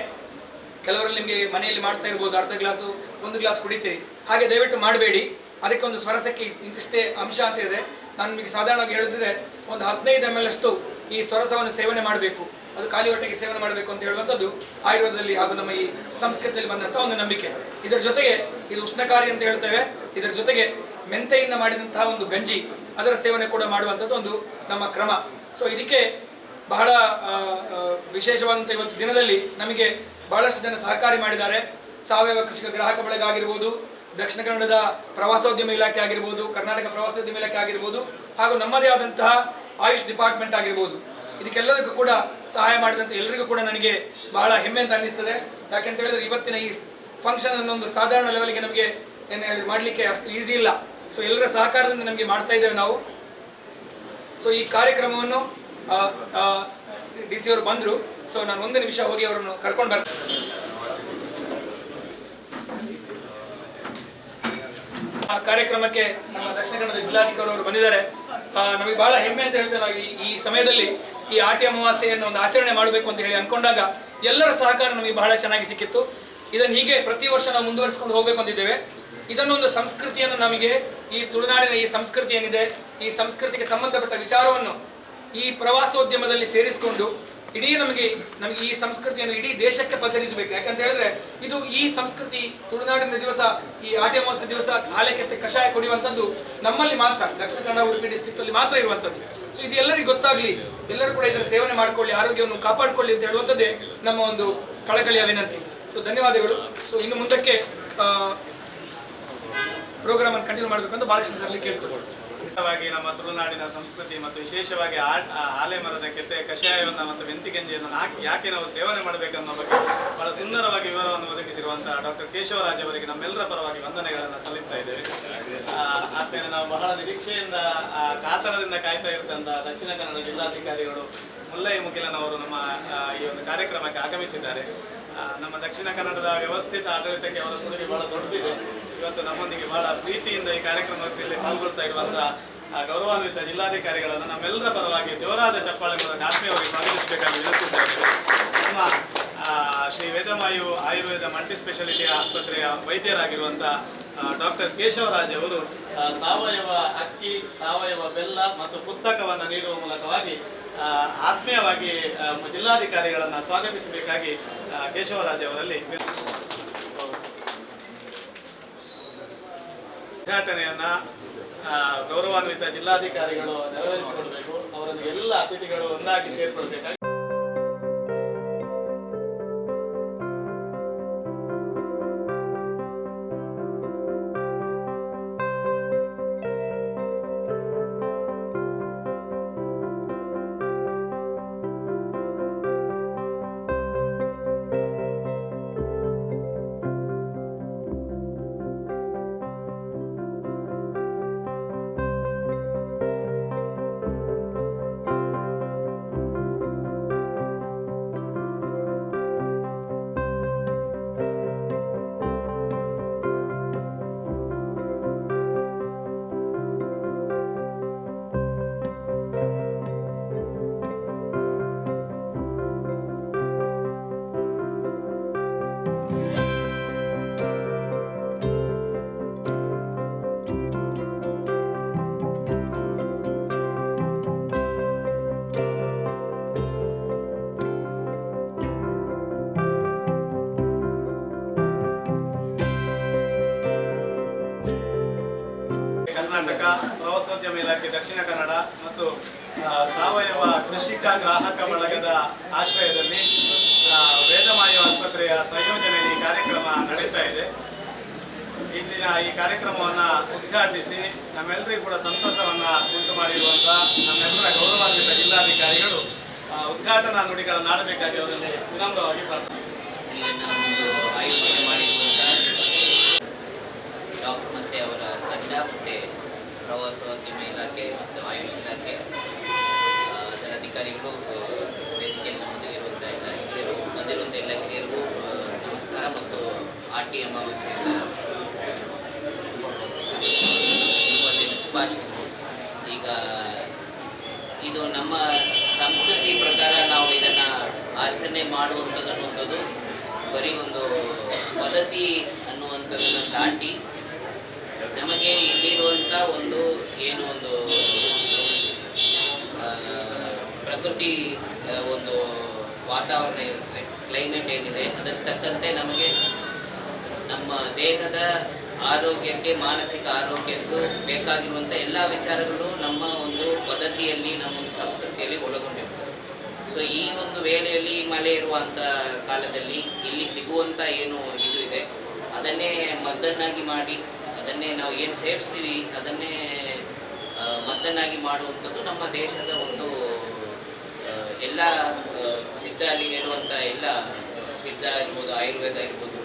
S2: ಕೆಲವರಲ್ಲಿ ನಿಮಗೆ ಮನೆಯಲ್ಲಿ ಮಾಡ್ತಾ ಇರ್ಬೋದು, ಅರ್ಧ ಗ್ಲಾಸು 1 ಗ್ಲಾಸ್ ಕುಡಿತೀರಿ. ಹಾಗೆ ದಯವಿಟ್ಟು ಮಾಡಬೇಡಿ. ಅದಕ್ಕೆ ಒಂದು ಸ್ವರಸಕ್ಕೆ ಇಂತಿಷ್ಟೇ ಅಂಶ ಅಂತ ಇದೆ. ನಾನು ನಿಮಗೆ ಸಾಧಾರಣವಾಗಿ ಹೇಳಿದ್ರೆ ಒಂದು 15 ml ಅಷ್ಟು ಈ ಸ್ವರಸವನ್ನು ಸೇವನೆ ಮಾಡಬೇಕು. ಅದು ಖಾಲಿ ಹೊಟ್ಟೆಗೆ ಸೇವನೆ ಮಾಡಬೇಕು ಅಂತ ಹೇಳುವಂಥದ್ದು ಆಯುರ್ವೇದದಲ್ಲಿ ಹಾಗೂ ನಮ್ಮ ಈ ಸಂಸ್ಕೃತಿಯಲ್ಲಿ ಬಂದಂಥ ಒಂದು ನಂಬಿಕೆ. ಇದರ ಜೊತೆಗೆ ಇದು ಉಷ್ಣಕಾರಿ ಅಂತ ಹೇಳ್ತೇವೆ. ಇದರ ಜೊತೆಗೆ ಮೆಂತೆಯಿಂದ ಮಾಡಿದಂತಹ ಒಂದು ಗಂಜಿ, ಅದರ ಸೇವನೆ ಕೂಡ ಮಾಡುವಂಥದ್ದು ಒಂದು ನಮ್ಮ ಕ್ರಮ. ಸೊ ಇದಕ್ಕೆ ಬಹಳ ವಿಶೇಷವಾದಂಥ ಇವತ್ತು ದಿನದಲ್ಲಿ ನಮಗೆ ಬಹಳಷ್ಟು ಜನ ಸಹಕಾರಿ ಮಾಡಿದ್ದಾರೆ. ಸಾವಯವ ಕೃಷಿಕ ಗ್ರಾಹಕ ಬಳಗ ಆಗಿರ್ಬೋದು, ದಕ್ಷಿಣ ಕನ್ನಡದ ಪ್ರವಾಸೋದ್ಯಮ ಇಲಾಖೆ ಆಗಿರ್ಬೋದು, ಕರ್ನಾಟಕ ಪ್ರವಾಸೋದ್ಯಮ ಇಲಾಖೆ ಆಗಿರ್ಬೋದು, ಹಾಗೂ ನಮ್ಮದೇ ಆದಂತಹ ಆಯುಷ್ ಡಿಪಾರ್ಟ್ಮೆಂಟ್ ಆಗಿರ್ಬೋದು, ಇದಕ್ಕೆಲ್ಲದಕ್ಕೂ ಕೂಡ ಸಹಾಯ ಮಾಡಿದಂಥ ಎಲ್ಲರಿಗೂ ಕೂಡ ನನಗೆ ಬಹಳ ಹೆಮ್ಮೆ ಅಂತ ಅನ್ನಿಸ್ತದೆ. ಯಾಕೆಂತ ಹೇಳಿದ್ರೆ ಇವತ್ತಿನ ಈ ಫಂಕ್ಷನ್ ಅನ್ನೊಂದು ಸಾಧಾರಣ ಲೆವೆಲ್ಗೆ ನಮಗೆ ಮಾಡಲಿಕ್ಕೆ ಅಷ್ಟು ಈಸಿ ಇಲ್ಲ. ಸೊ ಎಲ್ಲರ ಸಹಕಾರದಿಂದ ನಮಗೆ ಮಾಡ್ತಾ ಇದ್ದೇವೆ ನಾವು. ಸೊ ಈ ಕಾರ್ಯಕ್ರಮವನ್ನು DC ಅವರು ಬಂದರು. ಸೊ ನಾನು ಒಂದು ನಿಮಿಷ ಹೋಗಿ ಅವರನ್ನು ಕರ್ಕೊಂಡು ಬರ್ತೇನೆ. ಆ ಕಾರ್ಯಕ್ರಮಕ್ಕೆ ನಮ್ಮ ದಕ್ಷಿಣ ಕನ್ನಡ ಜಿಲ್ಲಾಧಿಕಾರಿ ಅವರು ಬಂದಿದ್ದಾರೆ. ನಮಗೆ ಬಹಳ ಹೆಮ್ಮೆ ಅಂತ ಹೇಳ್ತೇವೆ. ನಾವು ಈ ಸಮಯದಲ್ಲಿ ಈ ಆಟಿ ಅಮಾವಾಸ್ಯೆಯನ್ನು ಒಂದು ಆಚರಣೆ ಮಾಡಬೇಕು ಅಂತ ಹೇಳಿ ಅನ್ಕೊಂಡಾಗ ಎಲ್ಲರ ಸಹಕಾರ ನಮಗೆ ಬಹಳ ಚೆನ್ನಾಗಿ ಸಿಕ್ಕಿತ್ತು. ಇದನ್ನು ಹೀಗೆ ಪ್ರತಿ ವರ್ಷ ನಾವು ಮುಂದುವರಿಸಿಕೊಂಡು ಹೋಗಬೇಕು ಅಂತಿದ್ದೇವೆ. ಇದನ್ನೊಂದು ಸಂಸ್ಕೃತಿಯನ್ನು ನಮಗೆ ಈ ತುಳುನಾಡಿನ ಈ ಸಂಸ್ಕೃತಿ ಏನಿದೆ, ಈ ಸಂಸ್ಕೃತಿಗೆ ಸಂಬಂಧಪಟ್ಟ ವಿಚಾರವನ್ನು ಈ ಪ್ರವಾಸೋದ್ಯಮದಲ್ಲಿ ಸೇರಿಸಿಕೊಂಡು ಇಡೀ ನಮಗೆ ಈ ಸಂಸ್ಕೃತಿಯನ್ನು ಇಡೀ ದೇಶಕ್ಕೆ ಪಸರಿಸಬೇಕು. ಯಾಕಂತ ಹೇಳಿದ್ರೆ ಇದು ಈ ಸಂಸ್ಕೃತಿ ತುಳುನಾಡಿನ ದಿವಸ, ಈ ಆಟಿ ಅಮಾವಾಸ್ಯೆ ದಿವಸ ಹಾಲೆ ಕೆತ್ತೆ ಕಷಾಯ ಕುಡಿಯುವಂಥದ್ದು ನಮ್ಮಲ್ಲಿ ಮಾತ್ರ, ದಕ್ಷಿಣ ಕನ್ನಡ ಉಡುಪಿ ಡಿಸ್ಟ್ರಿಕ್ಟ್ ಅಲ್ಲಿ ಮಾತ್ರ ಇರುವಂಥದ್ದು. ಸೊ ಇದು ಎಲ್ಲರಿಗೂ ಗೊತ್ತಾಗ್ಲಿ, ಎಲ್ಲರೂ ಕೂಡ ಇದರ ಸೇವನೆ ಮಾಡ್ಕೊಳ್ಳಿ, ಆರೋಗ್ಯವನ್ನು ಕಾಪಾಡಿಕೊಳ್ಳಿ ಅಂತ ಹೇಳುವಂಥದ್ದೇ ನಮ್ಮ ಒಂದು ಕಳಕಳಿಯ ವಿನಂತಿ. ಸೊ ಧನ್ಯವಾದಗಳು. ಸೊ ಇನ್ನು ಮುಂದಕ್ಕೆ ಪ್ರೋಗ್ರಾಮ್ ಅನ್ನು ಕಂಟಿನ್ಯೂ ಮಾಡಬೇಕು ಅಂತ ಬಾಲಕೃಷ್ಣ ಸರ್ಲಿ ಕೇಳ್ಕೊಳ್ಬೋದು.
S1: ನಮ್ಮ ತುಳುನಾಡಿನ ಸಂಸ್ಕೃತಿ ಮತ್ತು ವಿಶೇಷವಾಗಿ ಆಲೆ ಮರದ ಕೆತ್ತೆ ಕಷಾಯವನ್ನು ಮತ್ತು ವೆಂತಿಗೆಂಜಿಯನ್ನು ಯಾಕೆ ನಾವು ಸೇವನೆ ಮಾಡಬೇಕನ್ನೋ ಬಗ್ಗೆ ಬಹಳ ಸುಂದರವಾಗಿ ವಿವರವನ್ನು ಒದಗಿಸಿರುವಂತಹ ಡಾಕ್ಟರ್ ಕೇಶವರಾಜ್ ಅವರಿಗೆ ನಮ್ಮೆಲ್ಲರ ಪರವಾಗಿ ವಂದನೆಗಳನ್ನು ಸಲ್ಲಿಸ್ತಾ ಇದ್ದೇವೆ. ಆದ್ಮೇಲೆ ನಾವು ಬಹಳ ನಿರೀಕ್ಷೆಯಿಂದ ಕಾತರದಿಂದ ಕಾಯ್ತಾ ಇರ್ತಂತಹ ದಕ್ಷಿಣ ಕನ್ನಡ ಜಿಲ್ಲಾಧಿಕಾರಿಗಳು ಮುಲ್ಲೈ ಮುಗಿಲನ್ ಅವರು ನಮ್ಮ ಈ ಒಂದು ಕಾರ್ಯಕ್ರಮಕ್ಕೆ ಆಗಮಿಸಿದ್ದಾರೆ. ನಮ್ಮ ದಕ್ಷಿಣ ಕನ್ನಡದ ವ್ಯವಸ್ಥಿತ ಆಡಳಿತಕ್ಕೆ ಅವರ ಕೊಡುಗೆ ಬಹಳ ದೊಡ್ಡದಿದೆ. ಇವತ್ತು ನಮ್ಮೊಂದಿಗೆ ಬಹಳ ಪ್ರೀತಿಯಿಂದ ಈ ಕಾರ್ಯಕ್ರಮದಲ್ಲಿ ಪಾಲ್ಗೊಳ್ತಾ ಇರುವಂತಹ ಗೌರವಾನ್ವಿತ ಜಿಲ್ಲಾಧಿಕಾರಿಗಳನ್ನು ನಮ್ಮೆಲ್ಲರ ಪರವಾಗಿ ಜೋರಾದ ಚಪ್ಪಾಳೆ ಮೂಲಕ ಆತ್ಮೀಯವಾಗಿ ಸ್ವಾಗತಿಸಬೇಕಾಗಿ ವಿನಂತಿಸಿದ್ದೇವೆ. ನಮ್ಮ ಶ್ರೀ ವೇದಮಾಯು ಆಯುರ್ವೇದ ಮಲ್ಟಿ ಸ್ಪೆಷಾಲಿಟಿ ಆಸ್ಪತ್ರೆಯ ವೈದ್ಯರಾಗಿರುವಂತಹ ಡಾಕ್ಟರ್ ಕೇಶವರಾಜ್ ಅವರು ಸಾವಯವ ಅಕ್ಕಿ, ಸಾವಯವ ಬೆಲ್ಲ ಮತ್ತು ಪುಸ್ತಕವನ್ನು ನೀಡುವ ಮೂಲಕವಾಗಿ ಆತ್ಮೀಯವಾಗಿ ಜಿಲ್ಲಾಧಿಕಾರಿಗಳನ್ನು ಸ್ವಾಗತಿಸಬೇಕಾಗಿ ಕೇಶವರಾಜ್ ಅವರಲ್ಲಿ ಉದ್ಘಾಟನೆಯನ್ನ ಗೌರವಾನ್ವಿತ ಜಿಲ್ಲಾಧಿಕಾರಿಗಳು ನೆರವೇರಿಸಿಕೊಡಬೇಕು. ಅವರನ್ನು ಎಲ್ಲ ಅತಿಥಿಗಳು ಒಂದಾಗಿ ಸೇರ್ಕೊಳ್ಬೇಕಾಗಿ ಕರ್ನಾಟಕ ಪ್ರವಾಸೋದ್ಯಮ ಇಲಾಖೆ ದಕ್ಷಿಣ ಕನ್ನಡ ಮತ್ತು ಸಾವಯವ ಕೃಷಿಕ ಗ್ರಾಹಕ ಬಳಗದ ಆಶ್ರಯದಲ್ಲಿ ವೇದಮಾಯು ಆಸ್ಪತ್ರೆಯ ಸಂಯೋಜನೆಯಲ್ಲಿ ಈ ಕಾರ್ಯಕ್ರಮ ನಡೀತಾ ಇದೆ. ಇಂದಿನ ಈ ಕಾರ್ಯಕ್ರಮವನ್ನು ಉದ್ಘಾಟಿಸಿ ನಮ್ಮೆಲ್ಲರಿಗೂ ಕೂಡ ಸಂತಸವನ್ನು ಉಂಟು ಮಾಡಿರುವಂಥ ನಮ್ಮೆಲ್ಲರ ಗೌರವಾನ್ವಿತ ಜಿಲ್ಲಾಧಿಕಾರಿಗಳು ಉದ್ಘಾಟನಾ ನುಡಿಗಳನ್ನು ಆಡಬೇಕಾಗಿ ಅವರಲ್ಲಿ ವಿನಮ್ರವಾಗಿ ಪ್ರಾರ್ಥನೆ.
S3: ಆಯೋಜನೆ ಮಾಡಿರುವಂಥ ಡಾಕ್ಟರ್ ಮತ್ತು ಅವರ ತಂಡ ಮತ್ತು ಪ್ರವಾಸೋದ್ಯಮ ಇಲಾಖೆ ಮತ್ತು ಆಯುಷ್ ಇಲಾಖೆ ಅದರ ಅಧಿಕಾರಿಗಳು, ವೇದಿಕೆಯಲ್ಲಿ ನಮ್ಮೊಂದಿಗಿರುವಂಥ ಎಲ್ಲ ಹಿರಿಯರು, ಬಂದಿರುವಂಥ ಎಲ್ಲ ಹಿರಿಯರಿಗೂ ನಮಸ್ಕಾರ ಮತ್ತು ಆಟಿ ಅಮಾವಾಸ್ಯೆಯ ಶುಭಾಶಯಗಳು. ಈಗ ಇದು ನಮ್ಮ ಸಂಸ್ಕೃತಿ ಪ್ರಕಾರ ನಾವು ಇದನ್ನು ಆಚರಣೆ ಮಾಡುವಂಥದ್ದು ಅನ್ನುವಂಥದ್ದು ಬರೀ ಒಂದು ಪದ್ಧತಿ ಅನ್ನುವಂಥದ್ದನ್ನು ದಾಟಿ ನಮಗೆ ಇಲ್ಲಿರುವಂಥ ಒಂದು ಏನು ಒಂದು ಪ್ರಕೃತಿ ಒಂದು ವಾತಾವರಣ ಇರುತ್ತೆ, ಕ್ಲೈಮೇಟ್ ಏನಿದೆ, ಅದಕ್ಕೆ ತಕ್ಕಂತೆ ನಮಗೆ ನಮ್ಮ ದೇಹದ ಆರೋಗ್ಯಕ್ಕೆ, ಮಾನಸಿಕ ಆರೋಗ್ಯಕ್ಕೂ ಬೇಕಾಗಿರುವಂಥ ಎಲ್ಲ ವಿಚಾರಗಳು ನಮ್ಮ ಒಂದು ಪದ್ಧತಿಯಲ್ಲಿ, ನಮ್ಮ ಒಂದು ಸಂಸ್ಕೃತಿಯಲ್ಲಿ ಒಳಗೊಂಡಿರ್ತದೆ. ಸೊ ಈ ಒಂದು ವೇಳೆಯಲ್ಲಿ ಮಳೆ ಇರುವಂಥ ಕಾಲದಲ್ಲಿ ಇಲ್ಲಿ ಸಿಗುವಂಥ ಏನು ಇದು ಇದೆ. ಅದನ್ನೇ ಮದ್ದನ್ನಾಗಿ ಮಾಡಿ, ಅದನ್ನೇ ನಾವು ಏನು ಸೇವಿಸ್ತೀವಿ ಅದನ್ನೇ ಮದ್ದನ್ನಾಗಿ ಮಾಡುವಂಥದ್ದು ನಮ್ಮ ದೇಶದ ಒಂದು ಎಲ್ಲ ಸಿದ್ಧ ಅಲ್ಲಿ ಹೇಳುವಂಥ ಎಲ್ಲ ಸಿದ್ಧ ಇರ್ಬೋದು, ಆಯುರ್ವೇದ ಇರ್ಬೋದು,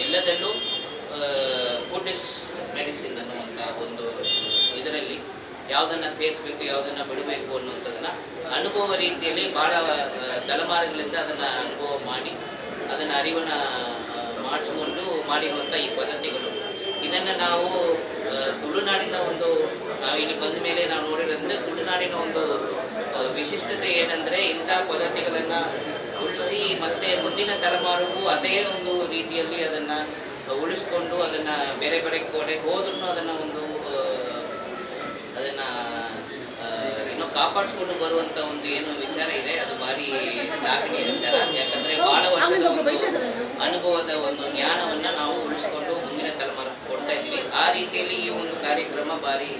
S3: ಎಲ್ಲದಲ್ಲೂ ಫುಡ್ ಇಸ್ ಮೆಡಿಸಿನ್ ಅನ್ನುವಂಥ ಒಂದು ಇದರಲ್ಲಿ ಯಾವುದನ್ನು ಸೇರಿಸಬೇಕು, ಯಾವುದನ್ನು ಬಿಡಬೇಕು ಅನ್ನುವಂಥದ್ದನ್ನು ಅನುಭವ ರೀತಿಯಲ್ಲಿ ಭಾಳ ತಲೆಮಾರುಗಳಿಂದ ಅದನ್ನು ಅನುಭವ ಮಾಡಿ ಅದನ್ನು ಅರಿವನ್ನು ಮಾಡಿಸ್ಕೊಂಡು ಮಾಡಿರುವಂಥ ಈ ಪದ್ಧತಿಗಳು. ಇದನ್ನು ನಾವು ತುಳುನಾಡಿನ ಒಂದು ನಾವಿಲ್ಲಿ ಬಂದ ಮೇಲೆ ನಾವು ನೋಡಿರೋದ್ರಿಂದ ತುಳುನಾಡಿನ ಒಂದು ವಿಶಿಷ್ಟತೆ ಏನಂದರೆ ಇಂಥ ಪದ್ಧತಿಗಳನ್ನು ಉಳಿಸಿ ಮತ್ತು ಮುಂದಿನ ತಲೆಮಾರಿಗೂ ಅದೇ ಒಂದು ರೀತಿಯಲ್ಲಿ ಅದನ್ನು ಉಳಿಸ್ಕೊಂಡು ಅದನ್ನು ಬೇರೆ ಬೇರೆ ಕಡೆ ಹೋದ್ರೂ ಅದನ್ನು ಒಂದು ಅದನ್ನು ಇನ್ನೂ ಕಾಪಾಡಿಸ್ಕೊಂಡು ಬರುವಂಥ ಒಂದು ಏನು ವಿಚಾರ ಇದೆ ಅದು ಭಾರಿ ಶ್ಲಾಘನೀಯ ವಿಚಾರ. ಯಾಕಂದರೆ ಭಾಳ ವರ್ಷದ ಒಂದು ಅನುಭವದ ಒಂದು ಜ್ಞಾನವನ್ನು ನಾವು ಉಳಿಸ್ಕೊಂಡು ಮುಂದಿನ ತಲೆಮಾರು ಕೊಡ್ತಾ ಇದ್ದೀವಿ. ಆ ರೀತಿಯಲ್ಲಿ ಈ ಒಂದು ಕಾರ್ಯಕ್ರಮ ಭಾರಿ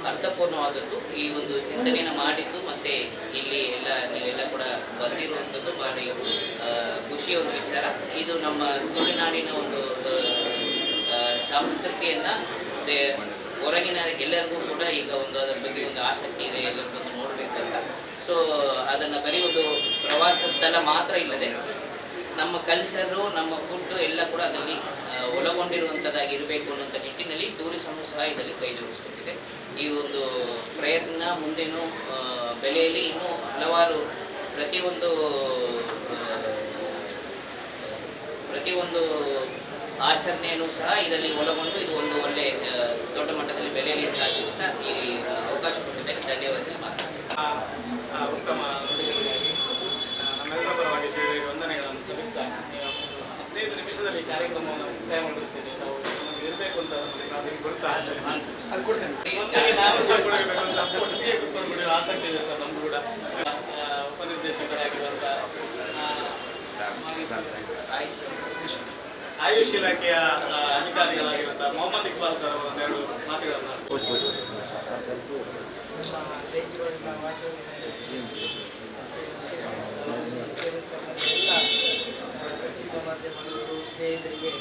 S3: ಅರ್ಥಪೂರ್ಣವಾದದ್ದು. ಈ ಒಂದು ಚಿಂತನೆಯನ್ನು ಮಾಡಿದ್ದು ಮತ್ತು ಇಲ್ಲಿ ಎಲ್ಲ ನೀವೆಲ್ಲ ಕೂಡ ಬಂದಿರುವಂಥದ್ದು ಭಾರಿ ಖುಷಿಯ ಒಂದು ವಿಚಾರ. ಇದು ನಮ್ಮ ತುಳುನಾಡಿನ ಒಂದು ಸಂಸ್ಕೃತಿಯನ್ನು ಮತ್ತು ಹೊರಗಿನ ಎಲ್ಲರಿಗೂ ಕೂಡ ಈಗ ಒಂದು ಅದರ ಬಗ್ಗೆ ಒಂದು ಆಸಕ್ತಿ ಇದೆ, ಎಲ್ಲರಿಗೂ ಒಂದು ನೋಡಬೇಕಂತ. ಸೊ ಅದನ್ನು ಬರೀ ಒಂದು ಪ್ರವಾಸ ಸ್ಥಳ ಮಾತ್ರ ಇಲ್ಲದೆ ನಮ್ಮ ಕಲ್ಚರು, ನಮ್ಮ ಫುಡ್ಡು ಎಲ್ಲ ಕೂಡ ಅದರಲ್ಲಿ ಒಳಗೊಂಡಿರುವಂಥದ್ದಾಗಿರಬೇಕು ಅನ್ನೋಂಥ ನಿಟ್ಟಿನಲ್ಲಿ ಟೂರಿಸಮ್ ಸಹ ಇದರಲ್ಲಿ ಕೈ ಜೋಡಿಸ್ಕೊಟ್ಟಿದೆ. ಈ ಒಂದು ಪ್ರಯತ್ನ ಮುಂದೇನು ಬೆಲೆಯಲ್ಲಿ ಇನ್ನೂ ಹಲವಾರು ಪ್ರತಿಯೊಂದು ಆಚರಣೆಯನ್ನು ಸಹ ಇದರಲ್ಲಿ ಒಳಗೊಂಡು ಇದು ಒಂದು ಒಳ್ಳೆ ದೊಡ್ಡ ಮಟ್ಟದಲ್ಲಿ ಬೆಲೆಯಲ್ಲಿ ಅಂತ ಆಶಿಸ್ತಾ ಈ ಅವಕಾಶ ಕೊಟ್ಟಿದೆ. ಧನ್ಯವಾದ.
S1: ಉತ್ತಮ ನುಡಿಗಳಿಗಾಗಿ ನಮ್ಮೆಲ್ಲರ ಪರವಾಗಿ ಶ್ರೀಗಳಿಗೆ ವಂದನೆಗಳನ್ನು ಸಲ್ಲಿಸ್ತಾ 15 ನಿಮಿಷದಲ್ಲಿ ಕಾರ್ಯಕ್ರಮವನ್ನು ಮುಕ್ತಾಯ ಮಾಡುತ್ತೇನೆ. ನಾವು ಇರಬೇಕು ಅಂತ ಪ್ರಾರ್ಥಿಸಿಕೊಳ್ತಾ
S2: ಅದು ಕೊಡ್ತೇನೆ.
S1: ನಾನು ಸಹ ಕೊಡಬೇಕು ಅಂತ ಒಟ್ಟಿಗೆ ಕುತ್ಕೊಂಡು ಬಿಡುವ ಆಸಕ್ತಿ ಇದೆ ಸರ್. ನಮಗೂ ಕೂಡ ಉಪನಿರ್ದೇಶಕರಾಗಿರುವಂಥ ಆಯುಷ್ ಇಲಾಖೆಯ ಅಧಿಕಾರಿಗಳಾಗಿರುವಂಥ ಮೊಹಮ್ಮದ್ ಇಕ್ಬಾಲ್ ಸರ್ ಅವರು ಒಂದೆರಡು ಮಾತುಗಳನ್ನು
S4: ಮಾಧ್ಯಮಗಳು ಸ್ನೇಹಿತರಿಗೆ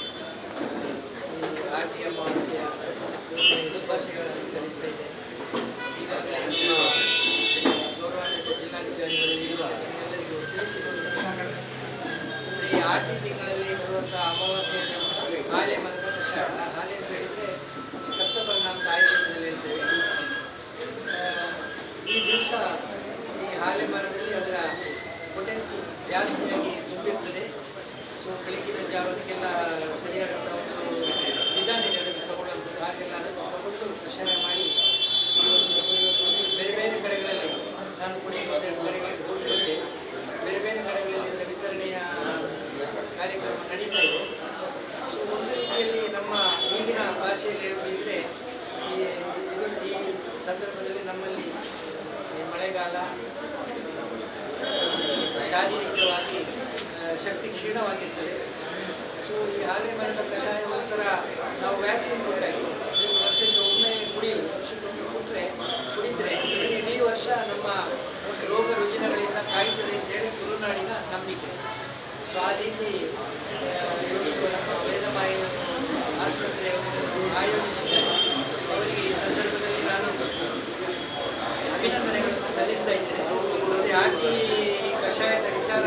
S4: ಈ ಆರ್ಟಿ ಅಮಾವಾಸ್ಯೆಯ ಶುಭಾಶಯಗಳನ್ನು ಸಲ್ಲಿಸ್ತಾ ಇದ್ದೇನೆ. ಈಗಾಗಲೇ ನಮ್ಮ ಗೌರವಾನ್ವಿತ ಜಿಲ್ಲಾಧಿಕಾರಿಗಳು ಎಲ್ಲರಿಗೂ ತಿಳಿಸಿಕೊಂಡು ಈ ಆರ್ಟಿ ತಿಂಗಳಲ್ಲಿ ಬರುವಂಥ ಅಮಾವಾಸ್ಯೆಯ ದಿವಸ ಆಲೆ ಮರದ ಕಷಾಯ, ಆಲೆ ಅಂತ ಹೇಳಿದರೆ ಈ ಸಪ್ತಪರ್ಣ ಅಂತ ಆಯುರ್ವೇದದಲ್ಲಿ ಹೇಳ್ತೇವೆ. ಈ ದಿವಸ ಈ ಆಲೆ ಮರದಲ್ಲಿ ಅದರ ಪೊಟೆನ್ಸಿ ಜಾಸ್ತಿಯಾಗಿ ತುಂಬಿರ್ತದೆ. ಸೊ ಬೆಳಗಿನ ಜಾವದಕ್ಕೆಲ್ಲ ಸರಿಯಾದಂಥ ಒಂದು ವಿಧಾನ ಇದೆ ಅದನ್ನು ತಗೊಳ್ಳುವಂಥದ್ದು. ಹಾಗೆಲ್ಲ ಅದನ್ನು ತಗೊಂಡು ಕಷಾಯ ಮಾಡಿ ಬೇರೆ ಬೇರೆ ಕಡೆಗಳಲ್ಲಿ ನಾನು ಕೂಡ ಇವತ್ತೆರಡು ಕಡೆಗಳಿಗೆ ಹೋಗಿದ್ದೆ. ಬೇರೆ ಬೇರೆ ಕಡೆಗಳಲ್ಲಿ ಇದರ ವಿತರಣೆಯ ಕಾರ್ಯಕ್ರಮ ನಡೀತಾ ಇದೆ. ಸೊ ಒಂದು ರೀತಿಯಲ್ಲಿ ನಮ್ಮ ಈಗಿನ ಭಾಷೆಯಲ್ಲಿ ಹೇಳುವುದಿದ್ರೆ ಈ ಸಂದರ್ಭದಲ್ಲಿ ನಮ್ಮಲ್ಲಿ ಈ ಮಳೆಗಾಲ ಶಾರೀರಿಕವಾಗಿ ಶಕ್ತಿ ಕ್ಷೀಣವಾಗಿರ್ತದೆ. ಸೊ ಈ ಆಲೆ ಮರದ ಕಷಾಯ ಒಂಥರ ನಾವು ವ್ಯಾಕ್ಸಿನ್ ಕೊಟ್ಟಾಗಿ ವರ್ಷಕ್ಕೆ ಒಮ್ಮೆ ಕುಡಿಯೋದು, ವರ್ಷಕ್ಕೊಮ್ಮೆ ಕುಡಿದರೆ ಇಡೀ ವರ್ಷ ನಮ್ಮ ರೋಗ ರುಜಿನಗಳಿಂದ ಕಾಯ್ತದೆ ಅಂತೇಳಿ ತುಳುನಾಡಿನ ನಂಬಿಕೆ. ಸೊ ಆ ರೀತಿ ಇವತ್ತು ನಮ್ಮ ವೇದಮಾಯಿ ಆಸ್ಪತ್ರೆಯನ್ನು ಆಯೋಜಿಸಿದ್ದಾರೆ. ಅವರಿಗೆ ಈ ಸಂದರ್ಭದಲ್ಲಿ ನಾನು ಅಭಿನಂದನೆಗಳನ್ನು ಸಲ್ಲಿಸ್ತಾ ಇದ್ದೇನೆ. ಮತ್ತು ಆಟಿ ಕಷಾಯದ ವಿಚಾರ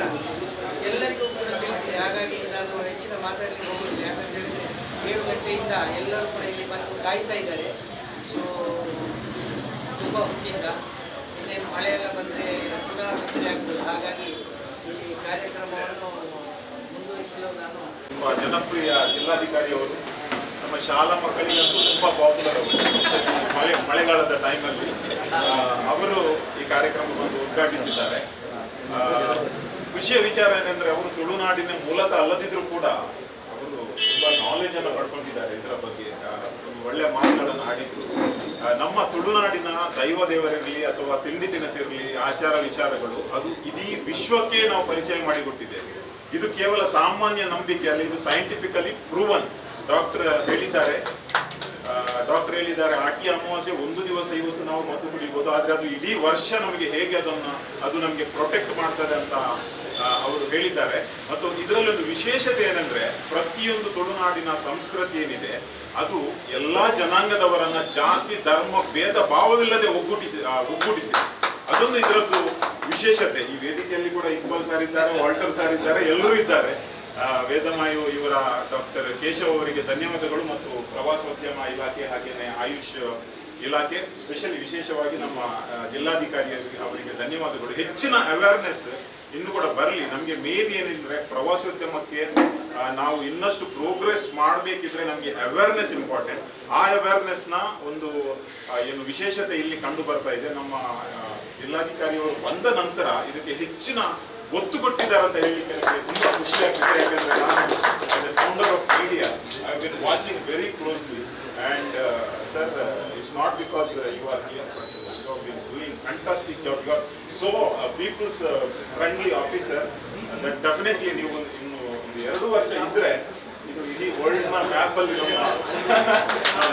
S4: ಎಲ್ಲರಿಗೂ ಕೂಡ ತಿಳಿದಿದೆ. ಹಾಗಾಗಿ ನಾನು ಹೆಚ್ಚಿನ ಮಾತಾಡಲಿಕ್ಕೆ ಹೋಗುವುದಿಲ್ಲ. ಯಾಕಂತ ಹೇಳಿದರೆ 7 ಗಂಟೆಯಿಂದ ಎಲ್ಲರೂ ಕೂಡ ಇಲ್ಲಿ ಬಂದು ಕಾಯ್ತಾ ಇದ್ದಾರೆ. ಸೊ ತುಂಬ ಹೊತ್ತಿಂದ ಇನ್ನೇನು ಮಳೆಯೆಲ್ಲ ಬಂದರೆ ಪುನಃ ತೊಂದರೆ ಆಗ್ತದೆ. ಹಾಗಾಗಿ ಈ ಕಾರ್ಯಕ್ರಮವನ್ನು ಮುಂದುವರಿಸಲು ನಾನು
S5: ತುಂಬ ಜನಪ್ರಿಯ ಜಿಲ್ಲಾಧಿಕಾರಿಯವರು ನಮ್ಮ ಶಾಲಾ ಮಕ್ಕಳಿಗಂತೂ ತುಂಬ ಪಾಪ್ಯುಲರ್ ಅವರು. ಮಳೆಗಾಲದ ಟೈಮಲ್ಲಿ ಅವರು ಈ ಕಾರ್ಯಕ್ರಮವನ್ನು ಉದ್ಘಾಟಿಸಿದ್ದಾರೆ. ಖುಷಿಯ ವಿಚಾರ ಏನಂದರೆ ಅವರು ತುಳುನಾಡಿನ ಮೂಲತಃ ಅಲ್ಲದಿದ್ದರೂ ಕೂಡ ಅವರು ತುಂಬ ನಾಲೆಜನ್ನು ಪಡ್ಕೊಂಡಿದ್ದಾರೆ ಇದರ ಬಗ್ಗೆ. ಒಳ್ಳೆಯ ಮಾತುಗಳನ್ನು ಆಡಿದ್ರು. ನಮ್ಮ ತುಳುನಾಡಿನ ದೈವ ದೇವರಿರಲಿ ಅಥವಾ ತಿಂಡಿ ತಿನಿಸಿರಲಿ, ಆಚಾರ ವಿಚಾರಗಳು ಅದು ಇಡೀ ವಿಶ್ವಕ್ಕೆ ನಾವು ಪರಿಚಯ ಮಾಡಿಕೊಟ್ಟಿದ್ದೇವೆ. ಇದು ಕೇವಲ ಸಾಮಾನ್ಯ ನಂಬಿಕೆ ಅಲ್ಲ, ಇದು ಸೈಂಟಿಫಿಕಲಿ ಪ್ರೂವನ್. ಡಾಕ್ಟರ್ ಹೇಳಿದ್ದಾರೆ ಆಟಿ ಅಮಾವಾಸ್ಯೆ ಒಂದು ದಿವಸ ಇವತ್ತು ನಾವು ಮದ್ದು ಕುಡಿಬೋದು, ಆದರೆ ಅದು ಇಡೀ ವರ್ಷ ನಮಗೆ ಹೇಗೆ ಅದು ನಮಗೆ ಪ್ರೊಟೆಕ್ಟ್ ಮಾಡ್ತದೆ ಅಂತ ಅವರು ಹೇಳಿದ್ದಾರೆ. ಮತ್ತು ಇದರಲ್ಲಿ ಒಂದು ವಿಶೇಷತೆ ಏನಂದ್ರೆ ಪ್ರತಿಯೊಂದು ತುಳುನಾಡಿನ ಸಂಸ್ಕೃತಿ ಏನಿದೆ ಅದು ಎಲ್ಲಾ ಜನಾಂಗದವರನ್ನ ಜಾತಿ ಧರ್ಮ ಭೇದ ಭಾವವಿಲ್ಲದೆ ಒಗ್ಗೂಟಿಸಿ ಅದೊಂದು ಇದರದ್ದು ವಿಶೇಷತೆ. ಈ ವೇದಿಕೆಯಲ್ಲಿ ಕೂಡ ಇಕ್ಬಾಲ್ ಸರ್ ಇದ್ದಾರೆ, ವಾಲ್ಟರ್ ಸರ್ ಇದ್ದಾರೆ, ಎಲ್ಲರೂ ಇದ್ದಾರೆ. ವೇದಮಾಯು ಇವರ ಡಾಕ್ಟರ್ ಕೇಶವ್ ಅವರಿಗೆ ಧನ್ಯವಾದಗಳು ಮತ್ತು ಪ್ರವಾಸೋದ್ಯಮ ಇಲಾಖೆ ಹಾಗೇನೆ ಆಯುಷ್ ಇಲಾಖೆ ಸ್ಪೆಷಲಿ ವಿಶೇಷವಾಗಿ ನಮ್ಮ ಜಿಲ್ಲಾಧಿಕಾರಿ ಅವರಿಗೆ ಧನ್ಯವಾದಗಳು. ಹೆಚ್ಚಿನ ಅವೇರ್ನೆಸ್ ಇನ್ನು ಕೂಡ ಬರಲಿ. ನಮಗೆ ಮೇನ್ ಏನಿದ್ರೆ ಪ್ರವಾಸೋದ್ಯಮಕ್ಕೆ ನಾವು ಇನ್ನಷ್ಟು ಪ್ರೋಗ್ರೆಸ್ ಮಾಡಬೇಕಿದ್ರೆ ನಮಗೆ ಅವೇರ್ನೆಸ್ ಇಂಪಾರ್ಟೆಂಟ್. ಆ ಅವೇರ್ನೆಸ್ನ ಒಂದು ಏನು ವಿಶೇಷತೆ ಇಲ್ಲಿ ಕಂಡು ಬರ್ತಾ ಇದೆ. ನಮ್ಮ ಜಿಲ್ಲಾಧಿಕಾರಿಯವರು ಬಂದ ನಂತರ ಇದಕ್ಕೆ ಹೆಚ್ಚಿನ ಒತ್ತು ಕೊಟ್ಟಿದ್ದಾರೆ ಅಂತ ಹೇಳಲಿಕ್ಕೆ ನನಗೆ ತುಂಬಾ ಖುಷಿ ಆಗ್ತಿದೆ. ಯಾಕಂದ್ರೆ ನಾನು founder of media I have been watching very closely and sir, it's not because you are here, but you have been doing fantastic job. You are so people's friendly officer that definitely ನೀವು ಇನ್ನು 2 ವರ್ಷ ಇದ್ರೆ ಇದು ಇಡೀ world ನ map ಅಲ್ಲಿ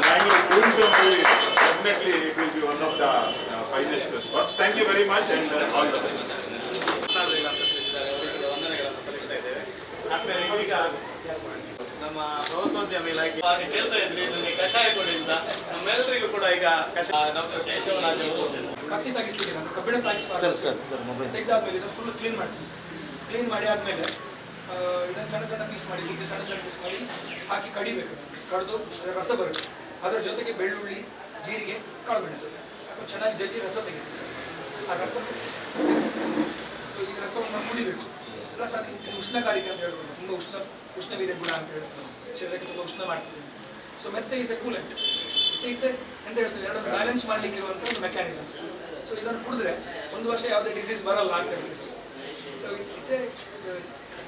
S5: Bangalore tourism ಅಲ್ಲಿ definitely it will be one of the finest spots. Thank you very much and all the best.
S1: ವಂದನೆಗಳನ್ನು ಸಲ್ಲಿಸ್ತಾ ಇದ್ದೇವೆ. ಆದ್ಮೇಲೆ ಈಗ ನಮ್ಮ ಪ್ರವಾಸೋದ್ಯಮ ಇಲಾಖೆ ಹಾಗೆ ಕೇಳ್ತಾ ಇದ್ರಿ ನನಗೆ ಕಷಾಯ ಕೊಡಿ ಅಂತ. ನಮ್ಮೆಲ್ಲರಿಗೂ ಕೂಡ ಈಗ ಡಾಕ್ಟರ್ ಕೇಶವರಾಜ್ ಅವರು
S2: ಕತ್ತಿ ತೆಗಿಸ್ಲಿಕ್ಕೆ ನಾನು ಕಬ್ಬಿಣ ತೆಗೆದಾದ್ಮೇಲೆ ಇದನ್ನು ಫುಲ್ ಕ್ಲೀನ್ ಮಾಡ್ತೀನಿ. ಕ್ಲೀನ್ ಮಾಡಿ ಆದ್ಮೇಲೆ ಇದನ್ನು ಸಣ್ಣ ಸಣ್ಣ ಪೀಸ್ ಮಾಡಿ ಸಣ್ಣ ಸಣ್ಣ ಪೀಸ್ ಮಾಡಿ ಹಾಕಿ ಕಡಿಬೇಕು. ಕಡಿದು ರಸ ಬರುತ್ತೆ. ಅದರ ಜೊತೆಗೆ ಬೆಳ್ಳುಳ್ಳಿ, ಜೀರಿಗೆ, ಕಾಳು ಮೆಣಸು ಚೆನ್ನಾಗಿ ಜಜ್ಜಿ ರಸ ತೆಗಿಬೇಕು. ಆ ರಸ ಸೊ ಈ ರಸವನ್ನು ಕುಡಿಬೇಕು. ರಸ ಇದು ಉಷ್ಣಕಾರಿಕೆ ಅಂತ ಹೇಳ್ಬೋದು. ತುಂಬ ಉಷ್ಣವಿದೆ ಗುಣ ಅಂತ ಹೇಳ್ಬೋದು. ಶರೀರಕ್ಕೆ ತುಂಬ ಉಷ್ಣ ಮಾಡ್ತದೆ. ಸೊ ಮೆತ್ತೆ ಇಸ್ ಎ ಕೂಲೆಂಟ್. ಇಟ್ಸ್ ಎಂತ ಹೇಳ್ತದೆ, ಎರಡು ಬ್ಯಾಲೆನ್ಸ್ ಮಾಡ್ಲಿಕ್ಕೆ ಇರುವಂಥ ಒಂದು ಮೆಕ್ಯಾನಿಸಮ್ಸ್. ಸೊ ಇದನ್ನು ಕುಡಿದ್ರೆ 1 ವರ್ಷ ಯಾವುದೇ ಡಿಸೀಸ್ ಬರಲ್ಲ ಅಂತ ಹೇಳ್ತೀವಿ. ಸೊ ಇಟ್ಸ್ ಎ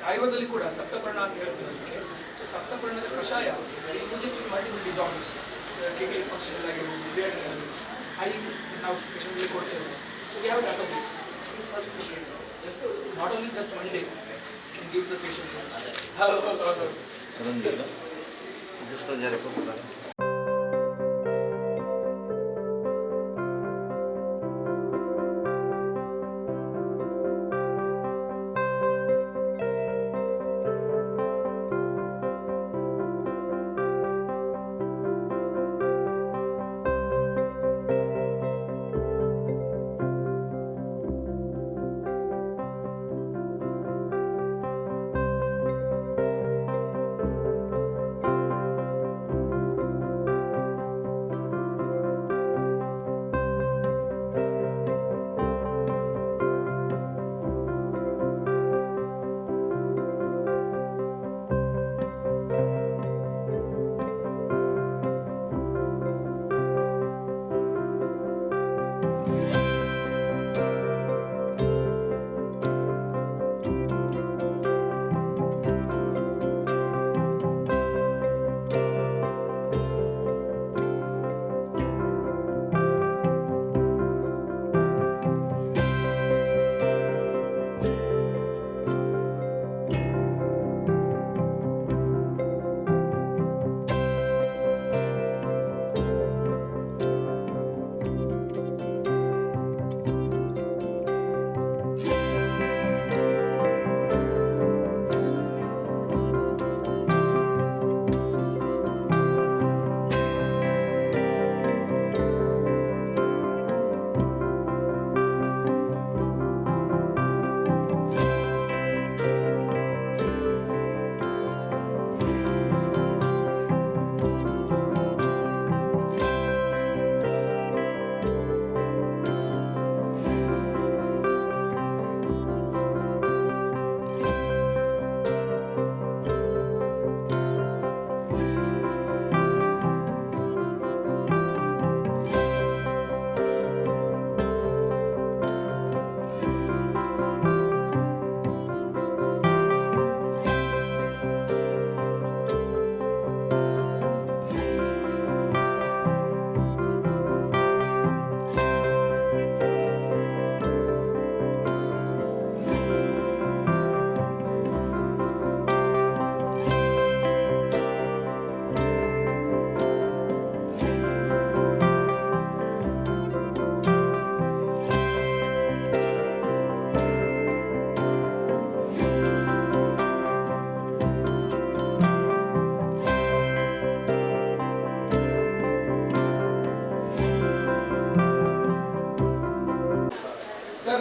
S2: ಆಯುರ್ವೇದದಲ್ಲಿ ಕೂಡ ಸಪ್ತಪರ್ಣ ಅಂತ ಹೇಳ್ತೀವಿ ಅದಕ್ಕೆ. ಸೊ ಸಪ್ತಪರ್ಣದ ಕಷಾಯ using multiple disorders, kidney function ಆಗಿರ್ಬೋದು, ಬೇರೆ ಐ ನಾವು ಪೇಷಂಟ್ಗಳಿಗೆ ಕೊಡ್ತೇವೆ. So we have dot of this. Not only just one day, you can give the patient.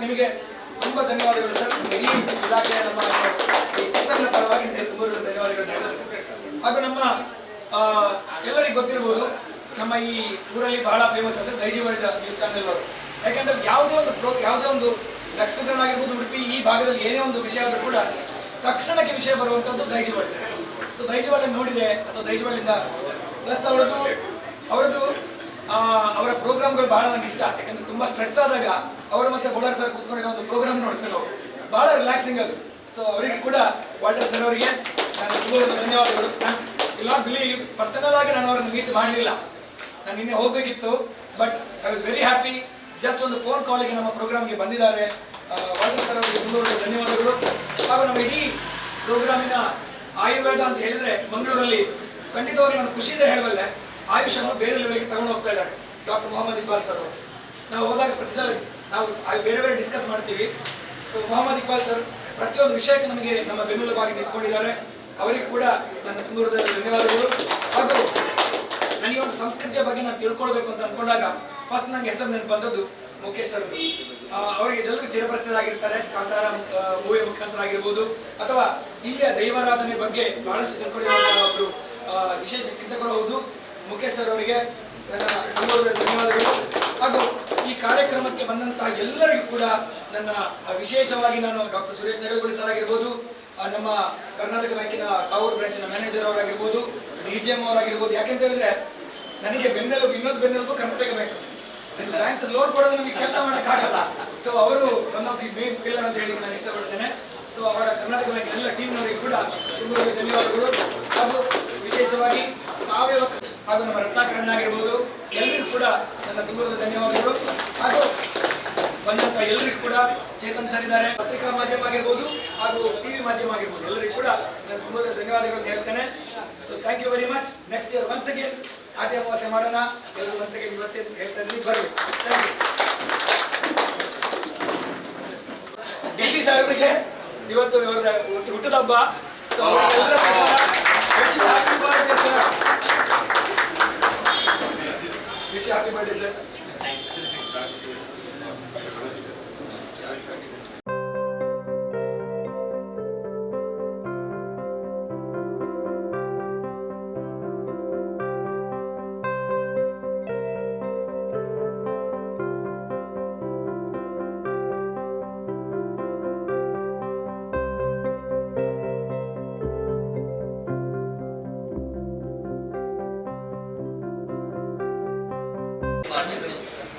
S2: ನಿಮಗೆ ತುಂಬ ಧನ್ಯವಾದಗಳು ಸರ್. ಇಡೀ ಇಲಾಖೆಯ ನಮ್ಮ ಈ ಸಿಸ್ಟಮ್ನ ಪರವಾಗಿ ನಿಮಗೆ ತುಂಬ ಧನ್ಯವಾದಗಳು. ಹಾಗೂ ನಮ್ಮ ಎಲ್ಲರಿಗೂ ಗೊತ್ತಿರ್ಬೋದು, ನಮ್ಮ ಈ ಊರಲ್ಲಿ ಬಹಳ ಫೇಮಸ್ ಅಂದರೆ ದೈಜಿ ವರ್ಲ್ಡ್ ನ್ಯೂಸ್ ಚಾನೆಲ್ ಅವರು. ಯಾಕೆಂದ್ರೆ ಯಾವುದೇ ಒಂದು ದಕ್ಷಿಣ ಕನ್ನಡ ಆಗಿರ್ಬೋದು, ಉಡುಪಿ ಈ ಭಾಗದಲ್ಲಿ ಏನೇ ಒಂದು ವಿಷಯ ಆದರೂ ಕೂಡ ತಕ್ಷಣಕ್ಕೆ ವಿಷಯ ಬರುವಂಥದ್ದು Daiji world. So Daiji world ನೋಡಿದೆ ಅಥವಾ ದೈಜಿ ವರ್ಲ್ಡಿಂದ ಪ್ಲಸ್ ಅವರದ್ದು ಅವರ ಪ್ರೋಗ್ರಾಮ್ಗಳು ಬಹಳ ನನಗೆ ಇಷ್ಟ. ಯಾಕಂದ್ರೆ ತುಂಬ ಸ್ಟ್ರೆಸ್ ಆದಾಗ ಅವರು ಮತ್ತೆ ಬೋಳರ್ ಸರ್ ಕೂತ್ಕೊಂಡಿರೋ ಒಂದು ಪ್ರೋಗ್ರಾಮ್ ನೋಡ್ತೇವೆ ನಾವು, ಬಹಳ ರಿಲ್ಯಾಕ್ಸಿಂಗ್ ಅದು. ಸೊ ಅವರಿಗೆ ಕೂಡ ವಾಲ್ಟರ್ ಸರ್ ಅವರಿಗೆ ನಾನು ತುಂಬ ಧನ್ಯವಾದಗಳು. ಇಲ್ಲ ಬಿಲೀವ್ ಪರ್ಸನಲ್ ಆಗಿ ನಾನು ಅವರನ್ನು ಮೀಟ್ ಮಾಡಲಿಲ್ಲ, ನಾನು ನಿನ್ನೆ ಹೋಗಬೇಕಿತ್ತು. But I was very happy. Just ಒಂದು ಫೋನ್ ಕಾಲಿಗೆ ನಮ್ಮ ಪ್ರೋಗ್ರಾಮ್ಗೆ ಬಂದಿದ್ದಾರೆ. ವಾಲ್ಟರ್ ಸರ್ ಅವರಿಗೆ ತುಂಬ ಧನ್ಯವಾದಗಳು. ಹಾಗೂ ನಮ್ಮ ಇಡೀ ಪ್ರೋಗ್ರಾಮಿನ ಆಯುರ್ವೇದ ಅಂತ ಹೇಳಿದ್ರೆ ಮಂಗಳೂರಲ್ಲಿ ಖಂಡಿತವಾಗ್ಲೂ ನಾನು ಖುಷಿಯಿಂದ ಹೇಳಬಲ್ಲೆ, ಆಯುಷನ್ನು ಬೇರೆ ಲೆವೆಲ್ಗೆ ತಗೊಂಡು ಹೋಗ್ತಾ ಇದ್ದಾರೆ ಡಾಕ್ಟರ್ ಮೊಹಮ್ಮದ್ ಇಕ್ಬಾಲ್ ಸರ್ ಅವರು. ನಾವು ಹೋದಾಗ ಪ್ರತಿ ಸಲ ನಾವು ಬೇರೆ ಬೇರೆ ಡಿಸ್ಕಸ್ ಮಾಡ್ತೀವಿ. ಸೊ ಮೊಹಮ್ಮದ್ ಇಕ್ಬಾಲ್ ಸರ್ ಪ್ರತಿಯೊಂದು ವಿಷಯಕ್ಕೆ ನಮಗೆ ನಮ್ಮ ಬೆನ್ನೆಲುಬಾಗಿ ನಿಂತ್ಕೊಂಡಿದ್ದಾರೆ. ಅವರಿಗೆ ಕೂಡ ನನ್ನ ತುಂಬ ಧನ್ಯವಾದಗಳು. ಹಾಗೂ ನನಗೆ ಒಂದು ಸಂಸ್ಕೃತಿಯ ಬಗ್ಗೆ ನಾನು ತಿಳ್ಕೊಳ್ಬೇಕು ಅಂತ ಅನ್ಕೊಂಡಾಗ ಫಸ್ಟ್ ನನಗೆ ಹೆಸರು ನೆನಪು ಬಂದದ್ದು ಮುಖೇಶ್ ಸರ್. ಅವರಿಗೆ ಎಲ್ಲರಿಗೂ ಚಿರಪರಿಚಿತರಾಗಿರ್ತಾರೆ, ಕಾಂತಾರ ಮೂವಿ ಮುಖಾಂತರ ಆಗಿರ್ಬೋದು, ಅಥವಾ ಇಲ್ಲಿಯ ದೈವಾರಾಧನೆ ಬಗ್ಗೆ ಬಹಳಷ್ಟು ತಿಳ್ಕೊಂಡಿರುವಂತಹ ಒಬ್ಬರು ವಿಶೇಷ ಚಿಂತಕರು ಹೌದು. ಮುಖೇಶ್ ಸರ್ ಅವರಿಗೆ ನನ್ನ ತುಂಬ ಧನ್ಯವಾದಗಳು. ಹಾಗೂ ಈ ಕಾರ್ಯಕ್ರಮಕ್ಕೆ ಬಂದಂತಹ ಎಲ್ಲರಿಗೂ ಕೂಡ ನನ್ನ ವಿಶೇಷವಾಗಿ ನಾನು ಡಾಕ್ಟರ್ ಸುರೇಶ್ ನೆರಳುಗುಳಿ ಸರ್ ಆಗಿರ್ಬೋದು, ನಮ್ಮ ಕರ್ನಾಟಕ ಬ್ಯಾಂಕಿನ ಕಾವೂರು ಬ್ರಾಂಚಿನ ಮ್ಯಾನೇಜರ್ ಅವರಾಗಿರ್ಬೋದು, DGM ಅವರಾಗಿರ್ಬೋದು. ಯಾಕೆಂತ ಹೇಳಿದ್ರೆ ನನಗೆ ಇನ್ನೊಂದು ಬೆನ್ನೆಲುಬು ಕರ್ನಾಟಕ ಬ್ಯಾಂಕ್ ಲೋನ್ ಕೊಡೋದು ನಮಗೆ ಕೆಲಸ ಮಾಡೋಕ್ಕಾಗಲ್ಲ. ಸೊ ಅವರು one of the main pillar ಅಂತ ಹೇಳಿ ನಾನು ಇಷ್ಟಪಡ್ತೇನೆ. ಸೊ ಅವರ ಕರ್ನಾಟಕ ಬ್ಯಾಂಕಿನ ಎಲ್ಲ ಟೀಮ್ನವರಿಗೆ ಕೂಡ ತುಂಬ ಧನ್ಯವಾದಗಳು. ಹಾಗೂ ವಿಶೇಷವಾಗಿ ಸಾವಯವ ಹಾಗೂ ನಮ್ಮ ರತ್ನಾಕರಣ್ಣ ಆಗಿರ್ಬೋದು, ಎಲ್ಲರಿಗೂ ಕೂಡ ನನ್ನ ತುಂಬ ಧನ್ಯವಾದಗಳು. ಹಾಗೂ ಬಂದಂಥ ಎಲ್ಲರಿಗೂ ಕೂಡ ಚೇತನ್ ಸರ್ ಇದ್ದಾರೆ, ಪತ್ರಿಕಾ ಮಾಧ್ಯಮ ಆಗಿರ್ಬೋದು ಹಾಗೂ TV ಮಾಧ್ಯಮ ಆಗಿರ್ಬೋದು, ಎಲ್ಲರಿಗೂ ಕೂಡ ನಾನು ತುಂಬ ಧನ್ಯವಾದಗಳನ್ನು ಹೇಳ್ತೇನೆ. So thank you very much. Next year once again Aati Amavasya ಮಾಡೋಣ. ಎಲ್ಲರೂ ಒನ್ಸ್ ಅಗೇನ್ ಇವತ್ತೇ ಹೇಳ್ತಾ ಇದ್ದೀನಿ, ಬರಬೇಕು. Thank you. DC ಸಾಹೇಬರಿಗೆ ಇವತ್ತು ಇವರ ಹುಟ್ಟದ ಹಬ್ಬ. ಸೊ ಅವರಿಗೆಲ್ಲರ happy birthday sir. Wish happy birthday sir.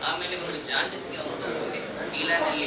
S3: ಆಮೇಲೆ ಒಂದು ಜಾಂಡಿಸ್ಗೆ ಒಂದು ಇದೆ, ಕೀಲಾನಲ್ಲಿ